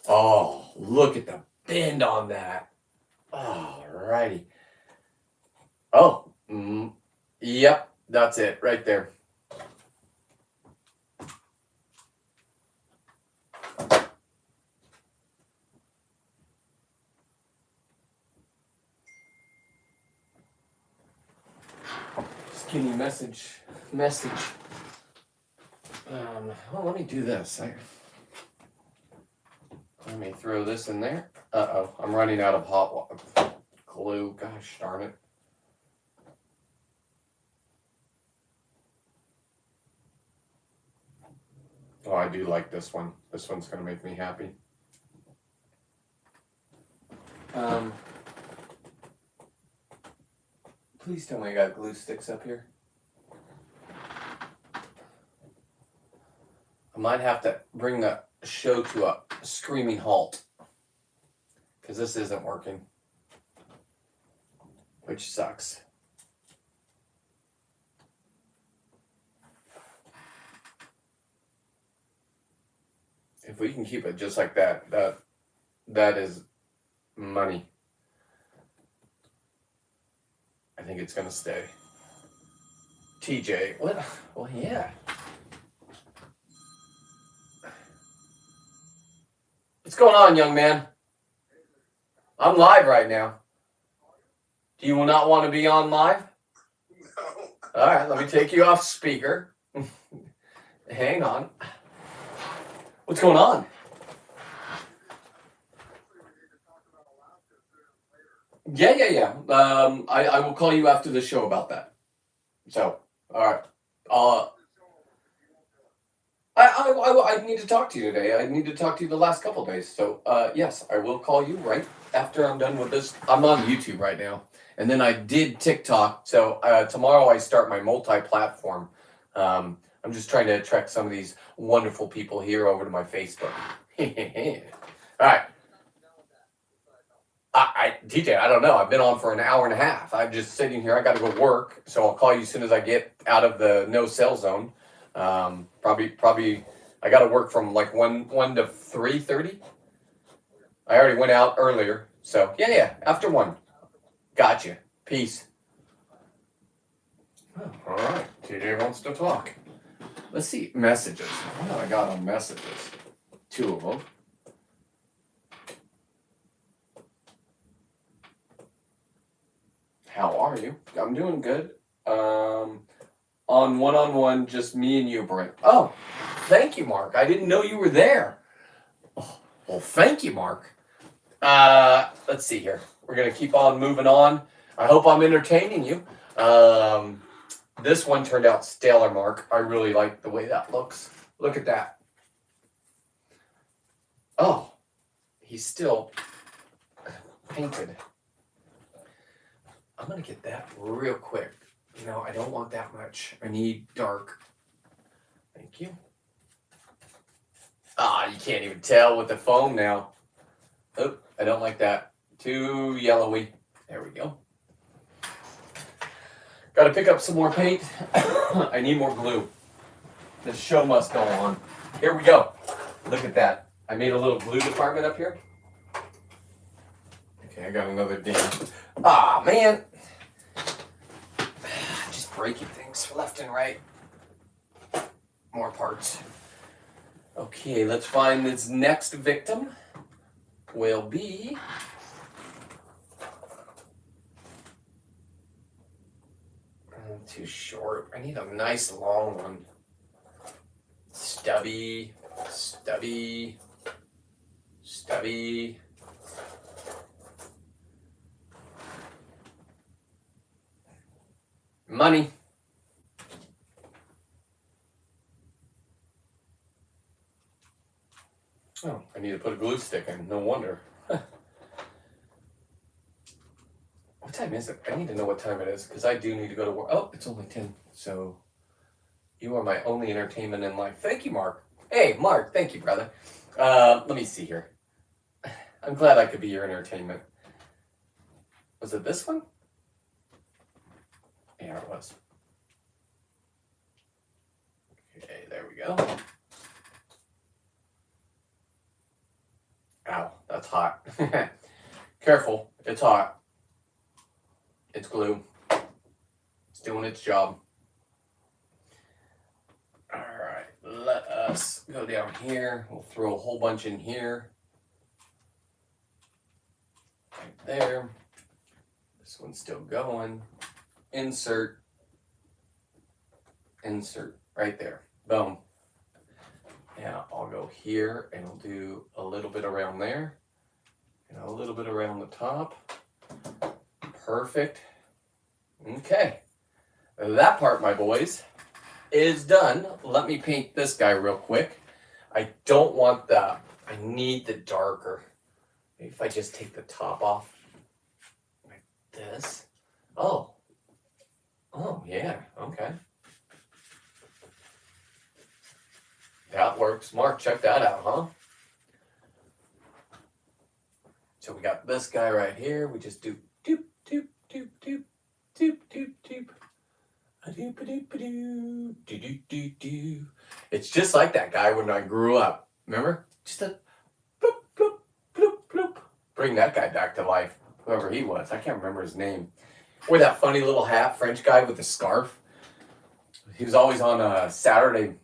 Oh, look at the bend on that. Alrighty. Oh. Yep. That's it right there. Skinny message. Well, let me do this. Let me throw this in there. Uh-oh, I'm running out of hot water. Glue, gosh darn it. Oh, I do like this one. This one's gonna make me happy. Please tell me I got glue sticks up here. I might have to bring the show to a screaming halt because this isn't working, which sucks. If we can keep it just like that, that is money. I think it's gonna stay. TJ, what? Well, yeah. What's going on, young man? I'm live right now. Do you not want to be on live? No. All right, let me take you off speaker. Hang on. What's going on? Yeah. I will call you after the show about that. So, all right. I need to talk to you today. I need to talk to you the last couple of days. So, yes, I will call you right after I'm done with this. I'm on YouTube right now. And then I did TikTok. So, tomorrow I start my multi-platform. I'm just trying to attract some of these wonderful people here over to my Facebook. All right. TJ, I don't know. I've been on for an hour and a half. I'm just sitting here. I got to go work. So I'll call you as soon as I get out of the no cell zone. Probably I got to work from like 1 to 3:30. I already went out earlier. So yeah, after 1. Gotcha. Peace. Oh, all right. TJ wants to talk. Let's see. Messages. What do I got on messages? 2 of them. How are you? I'm doing good. On one-on-one, just me and you, Brent. Oh, thank you, Mark. I didn't know you were there. Oh, well, thank you, Mark. Let's see here. We're gonna keep on moving on. I hope I'm entertaining you. This one turned out stellar, Mark. I really like the way that looks. Look at that. Oh, he's still painted. I'm going to get that real quick. No, I don't want that much. I need dark. Thank you. You can't even tell with the foam now. Oh, I don't like that. Too yellowy. There we go. Got to pick up some more paint. I need more glue. The show must go on. Here we go. Look at that. I made a little glue department up here. Okay, I got another ding. Ah, man. Just breaking things left and right. More parts. Okay, let's find this next victim. Will be... too short. I need a nice long one. Stubby, stubby, stubby. Money. Oh, I need to put a glue stick in. No wonder. What time is it? I need to know what time it is because I do need to go to work. Oh, it's only 10. So you are my only entertainment in life. Thank you, Mark. Hey, Mark. Thank you, brother. Let me see here. I'm glad I could be your entertainment. Was it this one? Yeah, it was. Okay, there we go. Ow, that's hot. Careful, it's hot. It's glue. It's doing its job. All right, let us go down here. We'll throw a whole bunch in here. Right there. This one's still going. Insert. Insert. Right there. Boom. Yeah, I'll go here and I'll do a little bit around there. And a little bit around the top. Perfect. Okay. That part, my boys, is done. Let me paint this guy real quick. I don't want that. I need the darker. Maybe if I just take the top off like this. Oh. Oh, yeah. Okay. That works. Mark, check that out, huh? So we got this guy right here. We just do doop, doop, doop, doop, doop, doop, doop. A-doop-a-doop-a-doo, do-do-do-do. It's just like that guy when I grew up. Remember? Just a bloop, bloop, bloop, bloop. Bring that guy back to life. Whoever he was. I can't remember his name. Wore that funny little hat, French guy with the scarf. He was always on Saturday.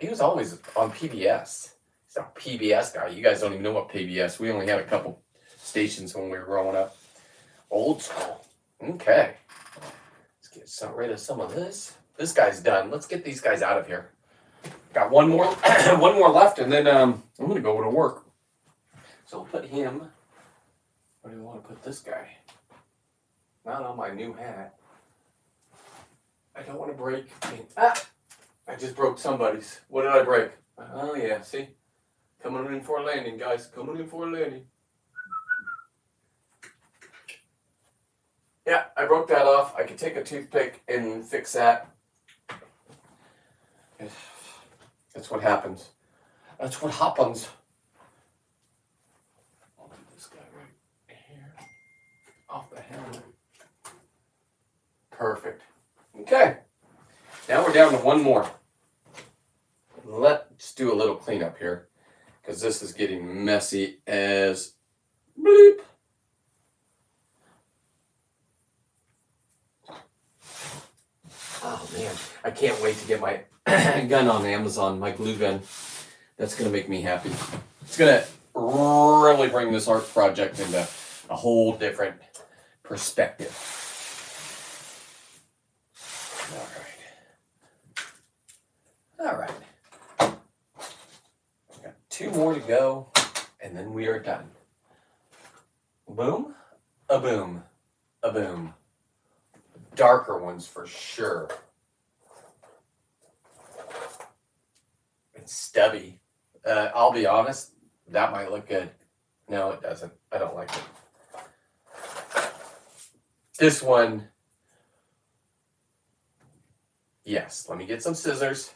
He was always on PBS. He's a PBS guy. You guys don't even know what PBS. We only had a couple stations when we were growing up. Old school. Okay. Let's get rid of some of this. This guy's done. Let's get these guys out of here. Got one more, one more left, and then I'm gonna go to work. So we'll put him. Where do we want to put this guy? Not on my new hat. I don't want to break. I just broke somebody's. What did I break? Oh yeah, see? Coming in for a landing, guys. Coming in for a landing. Yeah, I broke that off. I could take a toothpick and fix that. That's what happens. That's what happens. I'll do this guy right here. Off the helmet. Perfect. Okay. Now we're down to one more. Let's do a little cleanup here, because this is getting messy as bleep. Oh man, I can't wait to get my gun on Amazon, my glue gun. That's going to make me happy. It's going to really bring this art project into a whole different perspective. All right. Got two more to go, and then we are done. Boom, a boom, a boom. Darker ones for sure. It's stubby. I'll be honest, that might look good. No, it doesn't. I don't like it. This one, yes. Let me get some scissors.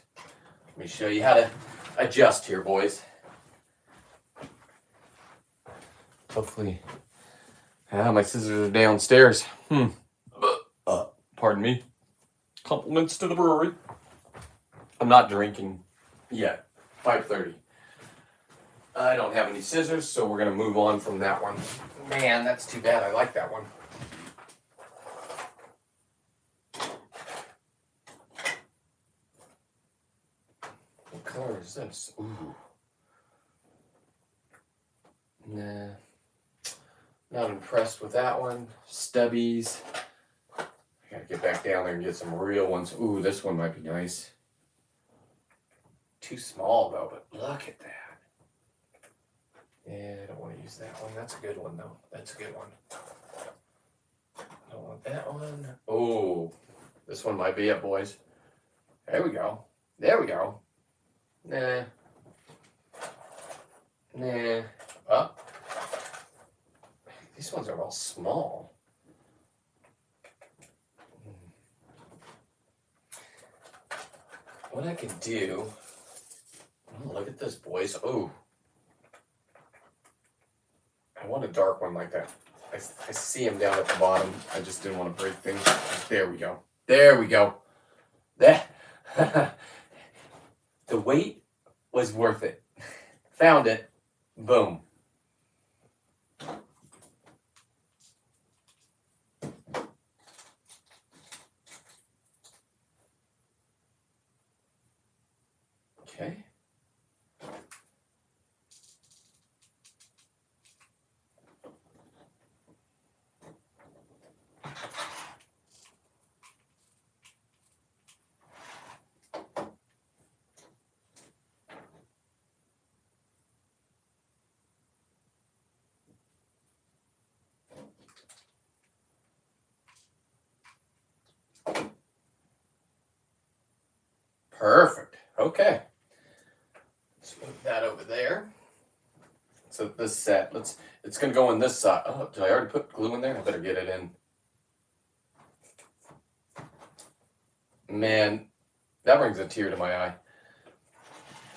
Let me show you how to adjust here, boys. Hopefully, my scissors are downstairs. Pardon me. Compliments to the brewery. I'm not drinking yet. 5:30. I don't have any scissors, so we're going to move on from that one. Man, that's too bad. I like that one. What color is this? Ooh. Nah. Not impressed with that one. Stubbies. I gotta get back down there and get some real ones. Ooh, this one might be nice. Too small though, but look at that. Yeah, I don't want to use that one. That's a good one though. That's a good one. I don't want that one. Oh, this one might be it, boys. There we go. There we go. Nah. Nah. Oh. These ones are all small. What I could do... Oh, look at this, boys. Oh. I want a dark one like that. I see him down at the bottom. I just didn't want to break things. There we go. There we go. That. The wait was worth it. Found it. Boom. Okay. Perfect. Okay. Let's move that over there. So this set, it's gonna go on this side. Oh, did I already put glue in there? I better get it in. Man, that brings a tear to my eye.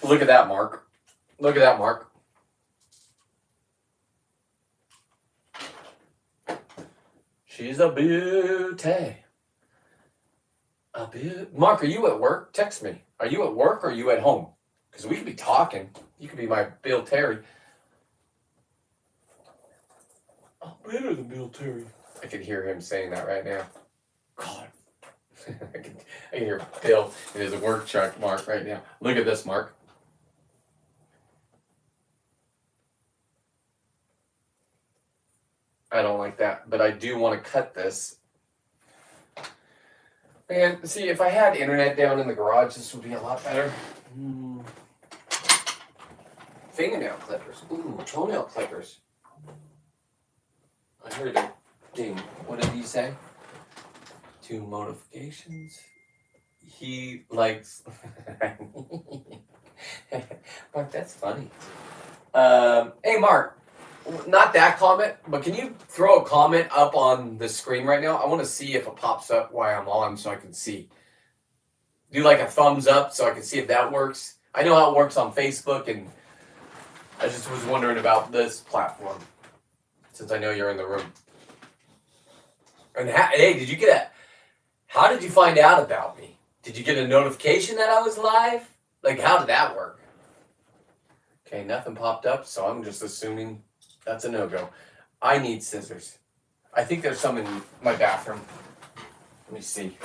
Look at that mark. Look at that mark. She's a beauty. A beauty. Mark, are you at work? Text me. Are you at work or are you at home? Because we could be talking. You could be my Bill Terry. I'm better than Bill Terry. I can hear him saying that right now. God. I can hear Bill in his work truck, Mark, right now. Look at this, Mark. I don't like that, but I do want to cut this. And see, if I had internet down in the garage, this would be a lot better. Fingernail clippers. Ooh, toenail clippers. I heard a ding. What did he say? 2 notifications. He likes... Mark, that's funny. Hey, Mark. Not that comment, but can you throw a comment up on the screen right now? I want to see if it pops up while I'm on so I can see. Do like a thumbs up so I can see if that works. I know how it works on Facebook, and I just was wondering about this platform since I know you're in the room. And hey, did you get a... How did you find out about me? Did you get a notification that I was live? Like, how did that work? Okay, nothing popped up, so I'm just assuming that's a no-go. I need scissors. I think there's some in my bathroom. Let me see.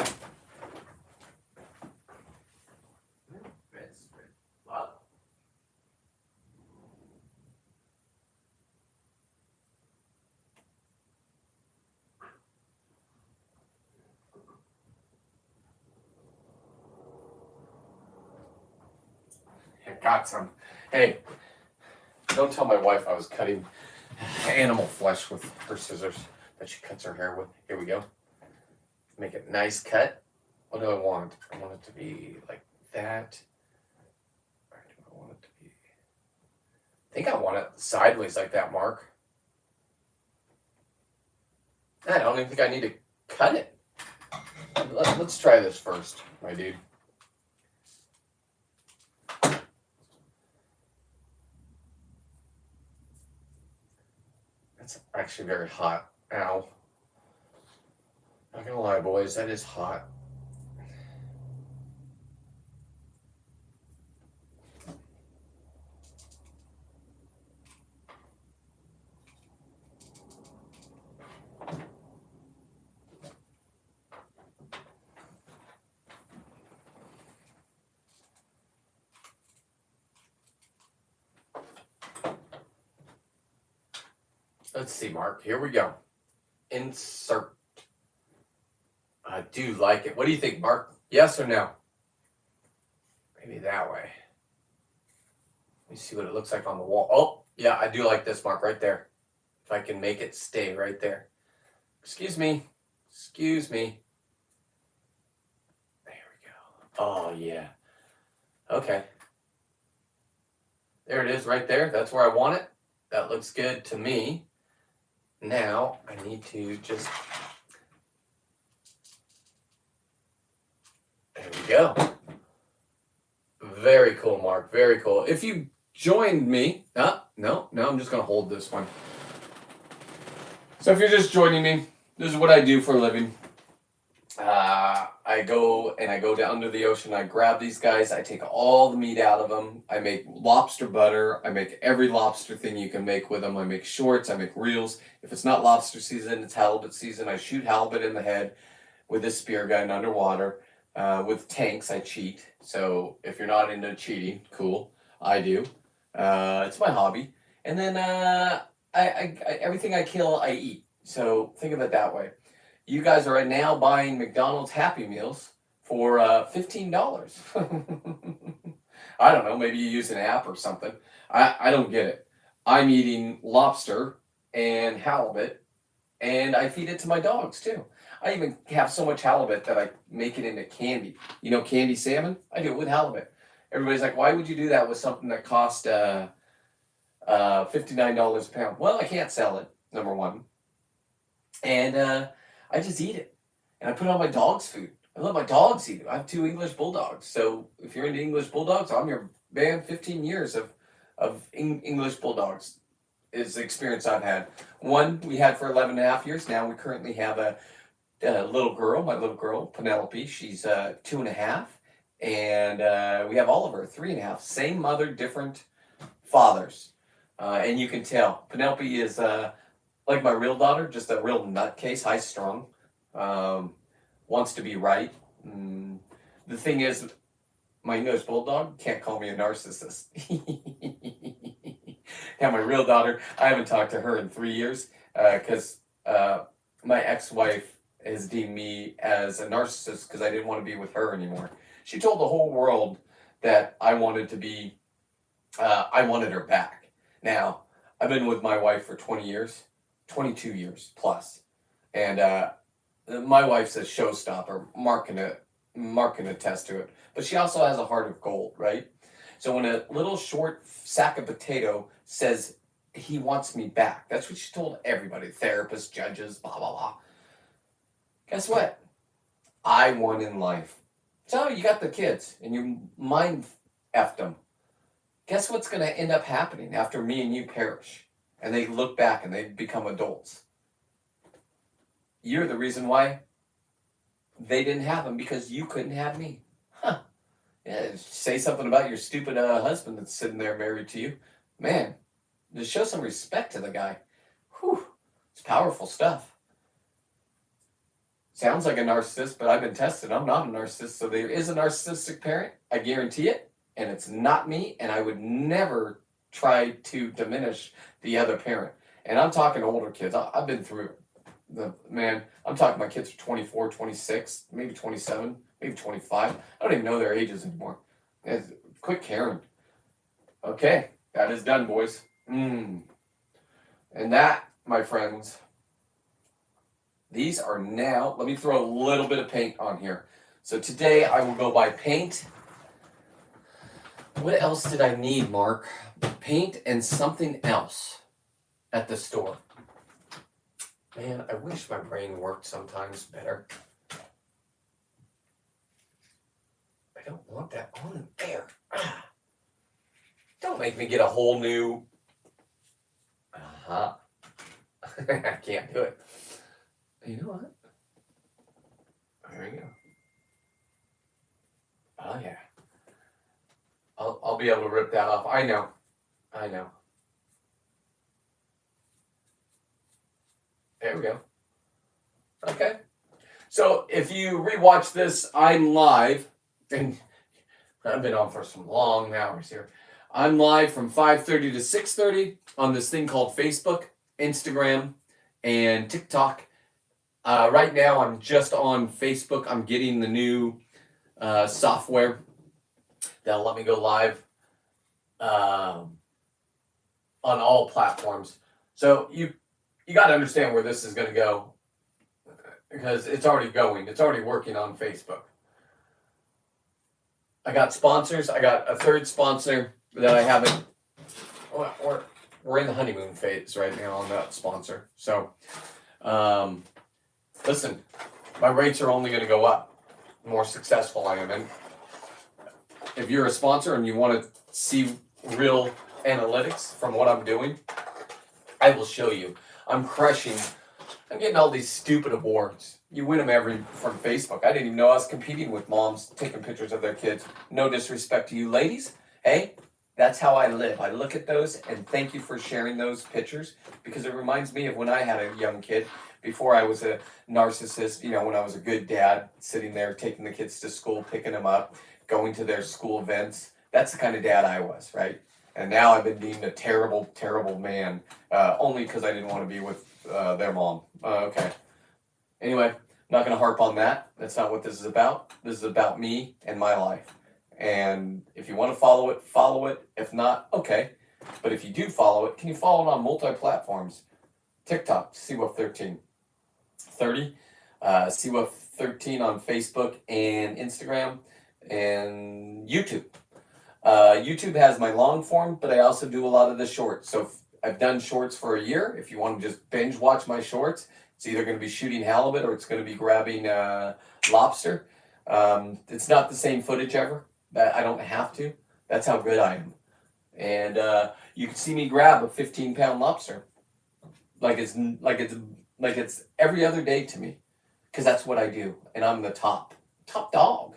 I got some. Hey, don't tell my wife I was cutting animal flesh with her scissors that she cuts her hair with. Here we go. Make it nice cut. What do I want? I want it to be like that. Or do I want it to be... I think I want it sideways like that, Mark. I don't even think I need to cut it. Let's try this first, my dude. That's actually very hot. Ow. Not gonna lie, boys, that is hot. Let's see, Mark. Here we go. Insert. I do like it. What do you think, Mark? Yes or no? Maybe that way. Let me see what it looks like on the wall. Oh, yeah, I do like this, Mark, right there. If I can make it stay right there. Excuse me. Excuse me. There we go. Oh, yeah. Okay. There it is right there. That's where I want it. That looks good to me. Now, I need to just... There we go. Very cool, Mark. Very cool. If you joined me... No, I'm just going to hold this one. So if you're just joining me, this is what I do for a living. I go down under the ocean. I grab these guys. I take all the meat out of them. I make lobster butter. I make every lobster thing you can make with them. I make shorts. I make reels. If it's not lobster season, it's halibut season. I shoot halibut in the head with a spear gun underwater. With tanks, I cheat. So if you're not into cheating, cool. I do. It's my hobby. And then I everything I kill, I eat. So think of it that way. You guys are right now buying McDonald's Happy Meals for $15. I don't know. Maybe you use an app or something. I don't get it. I'm eating lobster and halibut, and I feed it to my dogs too. I even have so much halibut that I make it into candy. You know, candy salmon? I do it with halibut. Everybody's like, why would you do that with something that cost $59 a pound? Well, I can't sell it, number one. And I just eat it. And I put it on my dog's food. I let my dogs eat it. I have 2 English bulldogs. So if you're into English bulldogs, I'm your man. 15 years of English bulldogs is the experience I've had. One we had for 11 and a half years. Now we currently have a little girl, my little girl, Penelope. She's 2.5. And we have Oliver, 3.5. Same mother, different fathers. And you can tell. Penelope is... like my real daughter, just a real nutcase, high strung, wants to be right. The thing is, my English bulldog can't call me a narcissist. Now my real daughter, I haven't talked to her in 3 years because my ex-wife has deemed me as a narcissist because I didn't want to be with her anymore. She told the whole world that I wanted her back. Now, I've been with my wife for 20 years. 22 years plus. And my wife's a showstopper. Mark can attest to it. But she also has a heart of gold, right? So when a little short sack of potato says he wants me back, that's what she told everybody, therapists, judges, blah, blah, blah. Guess what? I won in life. So you got the kids and you mind effed them. Guess what's going to end up happening after me and you perish? And they look back and they become adults. You're the reason why they didn't have them, because you couldn't have me. Huh. Yeah, say something about your stupid husband that's sitting there married to you. Man, just show some respect to the guy. Whew, it's powerful stuff. Sounds like a narcissist, but I've been tested. I'm not a narcissist. So there is a narcissistic parent. I guarantee it. And it's not me. And I would never try to diminish the other parent. And I'm talking older kids. I've been through it. I'm talking my kids are 24, 26, maybe 27, maybe 25. I don't even know their ages anymore. Quit caring. Okay, that is done, boys. And that, my friends, these are now, let me throw a little bit of paint on here. So today I will go buy paint. What else did I need, Mark? Paint and something else at the store. Man, I wish my brain worked sometimes better. I don't want that on there. Don't make me get a whole new... I can't do it. You know what? There we go. Oh, yeah. I'll be able to rip that off. I know. There we go. Okay. So if you rewatch this, I'm live. And I've been on for some long hours here. I'm live from 5:30 to 6:30 on this thing called Facebook. Instagram, and TikTok. Right now, I'm just on Facebook. I'm getting the new software that'll let me go live on all platforms. So you got to understand where this is going to go, because it's already going. It's already working on Facebook. I got sponsors. I got a third sponsor that I haven't. We're in the honeymoon phase right now on that sponsor. So, listen, my rates are only going to go up. The more successful I am, and if you're a sponsor and you want to see real analytics from what I'm doing, I will show you. I'm crushing. I'm getting all these stupid awards. You win them from Facebook. I didn't even know I was competing with moms taking pictures of their kids. No disrespect to you ladies. Hey, that's how I live. I look at those and thank you for sharing those pictures, because it reminds me of when I had a young kid, before I was a narcissist, when I was a good dad, sitting there taking the kids to school, picking them up, going to their school events. That's the kind of dad I was, right? And now I've been deemed a terrible, terrible man, only because I didn't want to be with their mom. Okay. Anyway, I'm not going to harp on that. That's not what this is about. This is about me and my life. And if you want to follow it, follow it. If not, okay. But if you do follow it, can you follow it on multi-platforms? TikTok, CWF13. 30. CWF13 on Facebook and Instagram and YouTube. YouTube has my long form, but I also do a lot of the shorts. So I've done shorts for a year. If you want to just binge watch my shorts, it's either going to be shooting halibut or it's going to be grabbing lobster. It's not the same footage ever. That I don't have to. That's how good I am. And you can see me grab a 15-pound lobster, like it's every other day to me, because that's what I do, and I'm the top dog.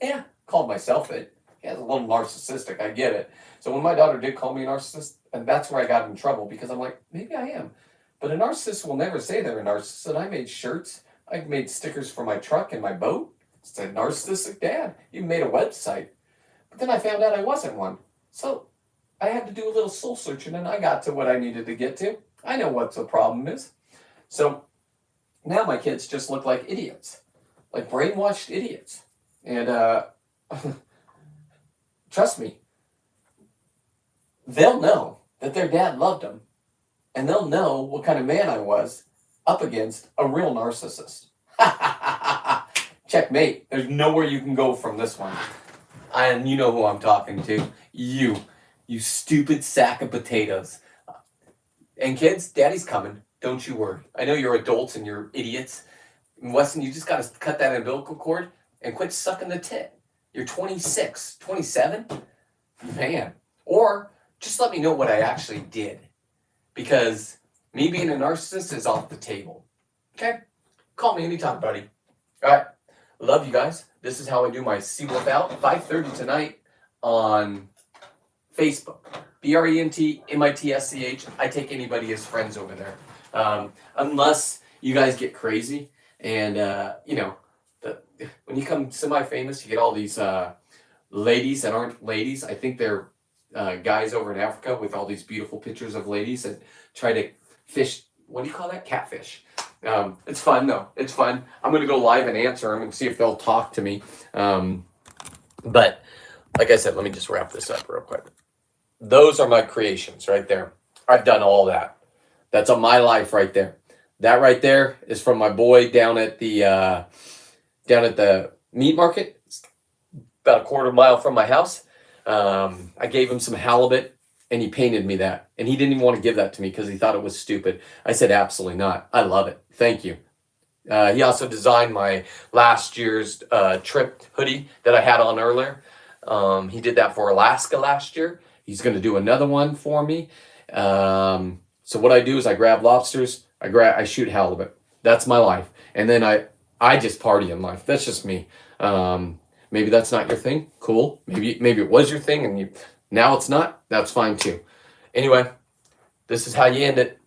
Yeah, called myself it. Yeah, it's a little narcissistic. I get it. So when my daughter did call me a narcissist, and that's where I got in trouble, because I'm like, maybe I am. But a narcissist will never say they're a narcissist. And I made shirts. I made stickers for my truck and my boat. It said narcissistic dad. Even made a website. But then I found out I wasn't one. So I had to do a little soul searching, and I got to what I needed to get to. I know what the problem is. So now my kids just look like idiots. Like brainwashed idiots. And trust me, they'll know that their dad loved them, and they'll know what kind of man I was up against a real narcissist. Checkmate. There's nowhere you can go from this one. And you know who I'm talking to. You stupid sack of potatoes. And kids, daddy's coming. Don't you worry. I know you're adults and you're idiots. Weston, you just got to cut that umbilical cord and quit sucking the tit. You're 26, 27? Man. Or just let me know what I actually did. Because me being a narcissist is off the table. Okay? Call me anytime, buddy. All right. Love you guys. This is how I do my Sea Wolf Out. 5:30 tonight on Facebook. BRENTMITSCH. I take anybody as friends over there. Unless you guys get crazy. And, when you come semi-famous, you get all these ladies that aren't ladies. I think they're guys over in Africa with all these beautiful pictures of ladies that try to fish. What do you call that? Catfish. It's fun, though. It's fun. I'm going to go live and answer them and see if they'll talk to me. But, like I said, let me just wrap this up real quick. Those are my creations right there. I've done all that. That's on my life right there. That right there is from my boy down at the meat market. It's about a quarter mile from my house. I gave him some halibut, and he painted me that. And he didn't even want to give that to me because he thought it was stupid. I said, absolutely not. I love it. Thank you. He also designed my last year's trip hoodie that I had on earlier. He did that for Alaska last year. He's going to do another one for me. So what I do is I grab lobsters. I shoot halibut. That's my life. And then I just party in life. That's just me. Maybe that's not your thing. Cool. Maybe it was your thing and now it's not. That's fine too. Anyway, this is how you end it.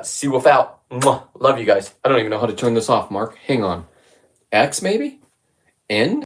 Sea Wolf out. Mwah. Love you guys. I don't even know how to turn this off, Mark. Hang on. X maybe? End?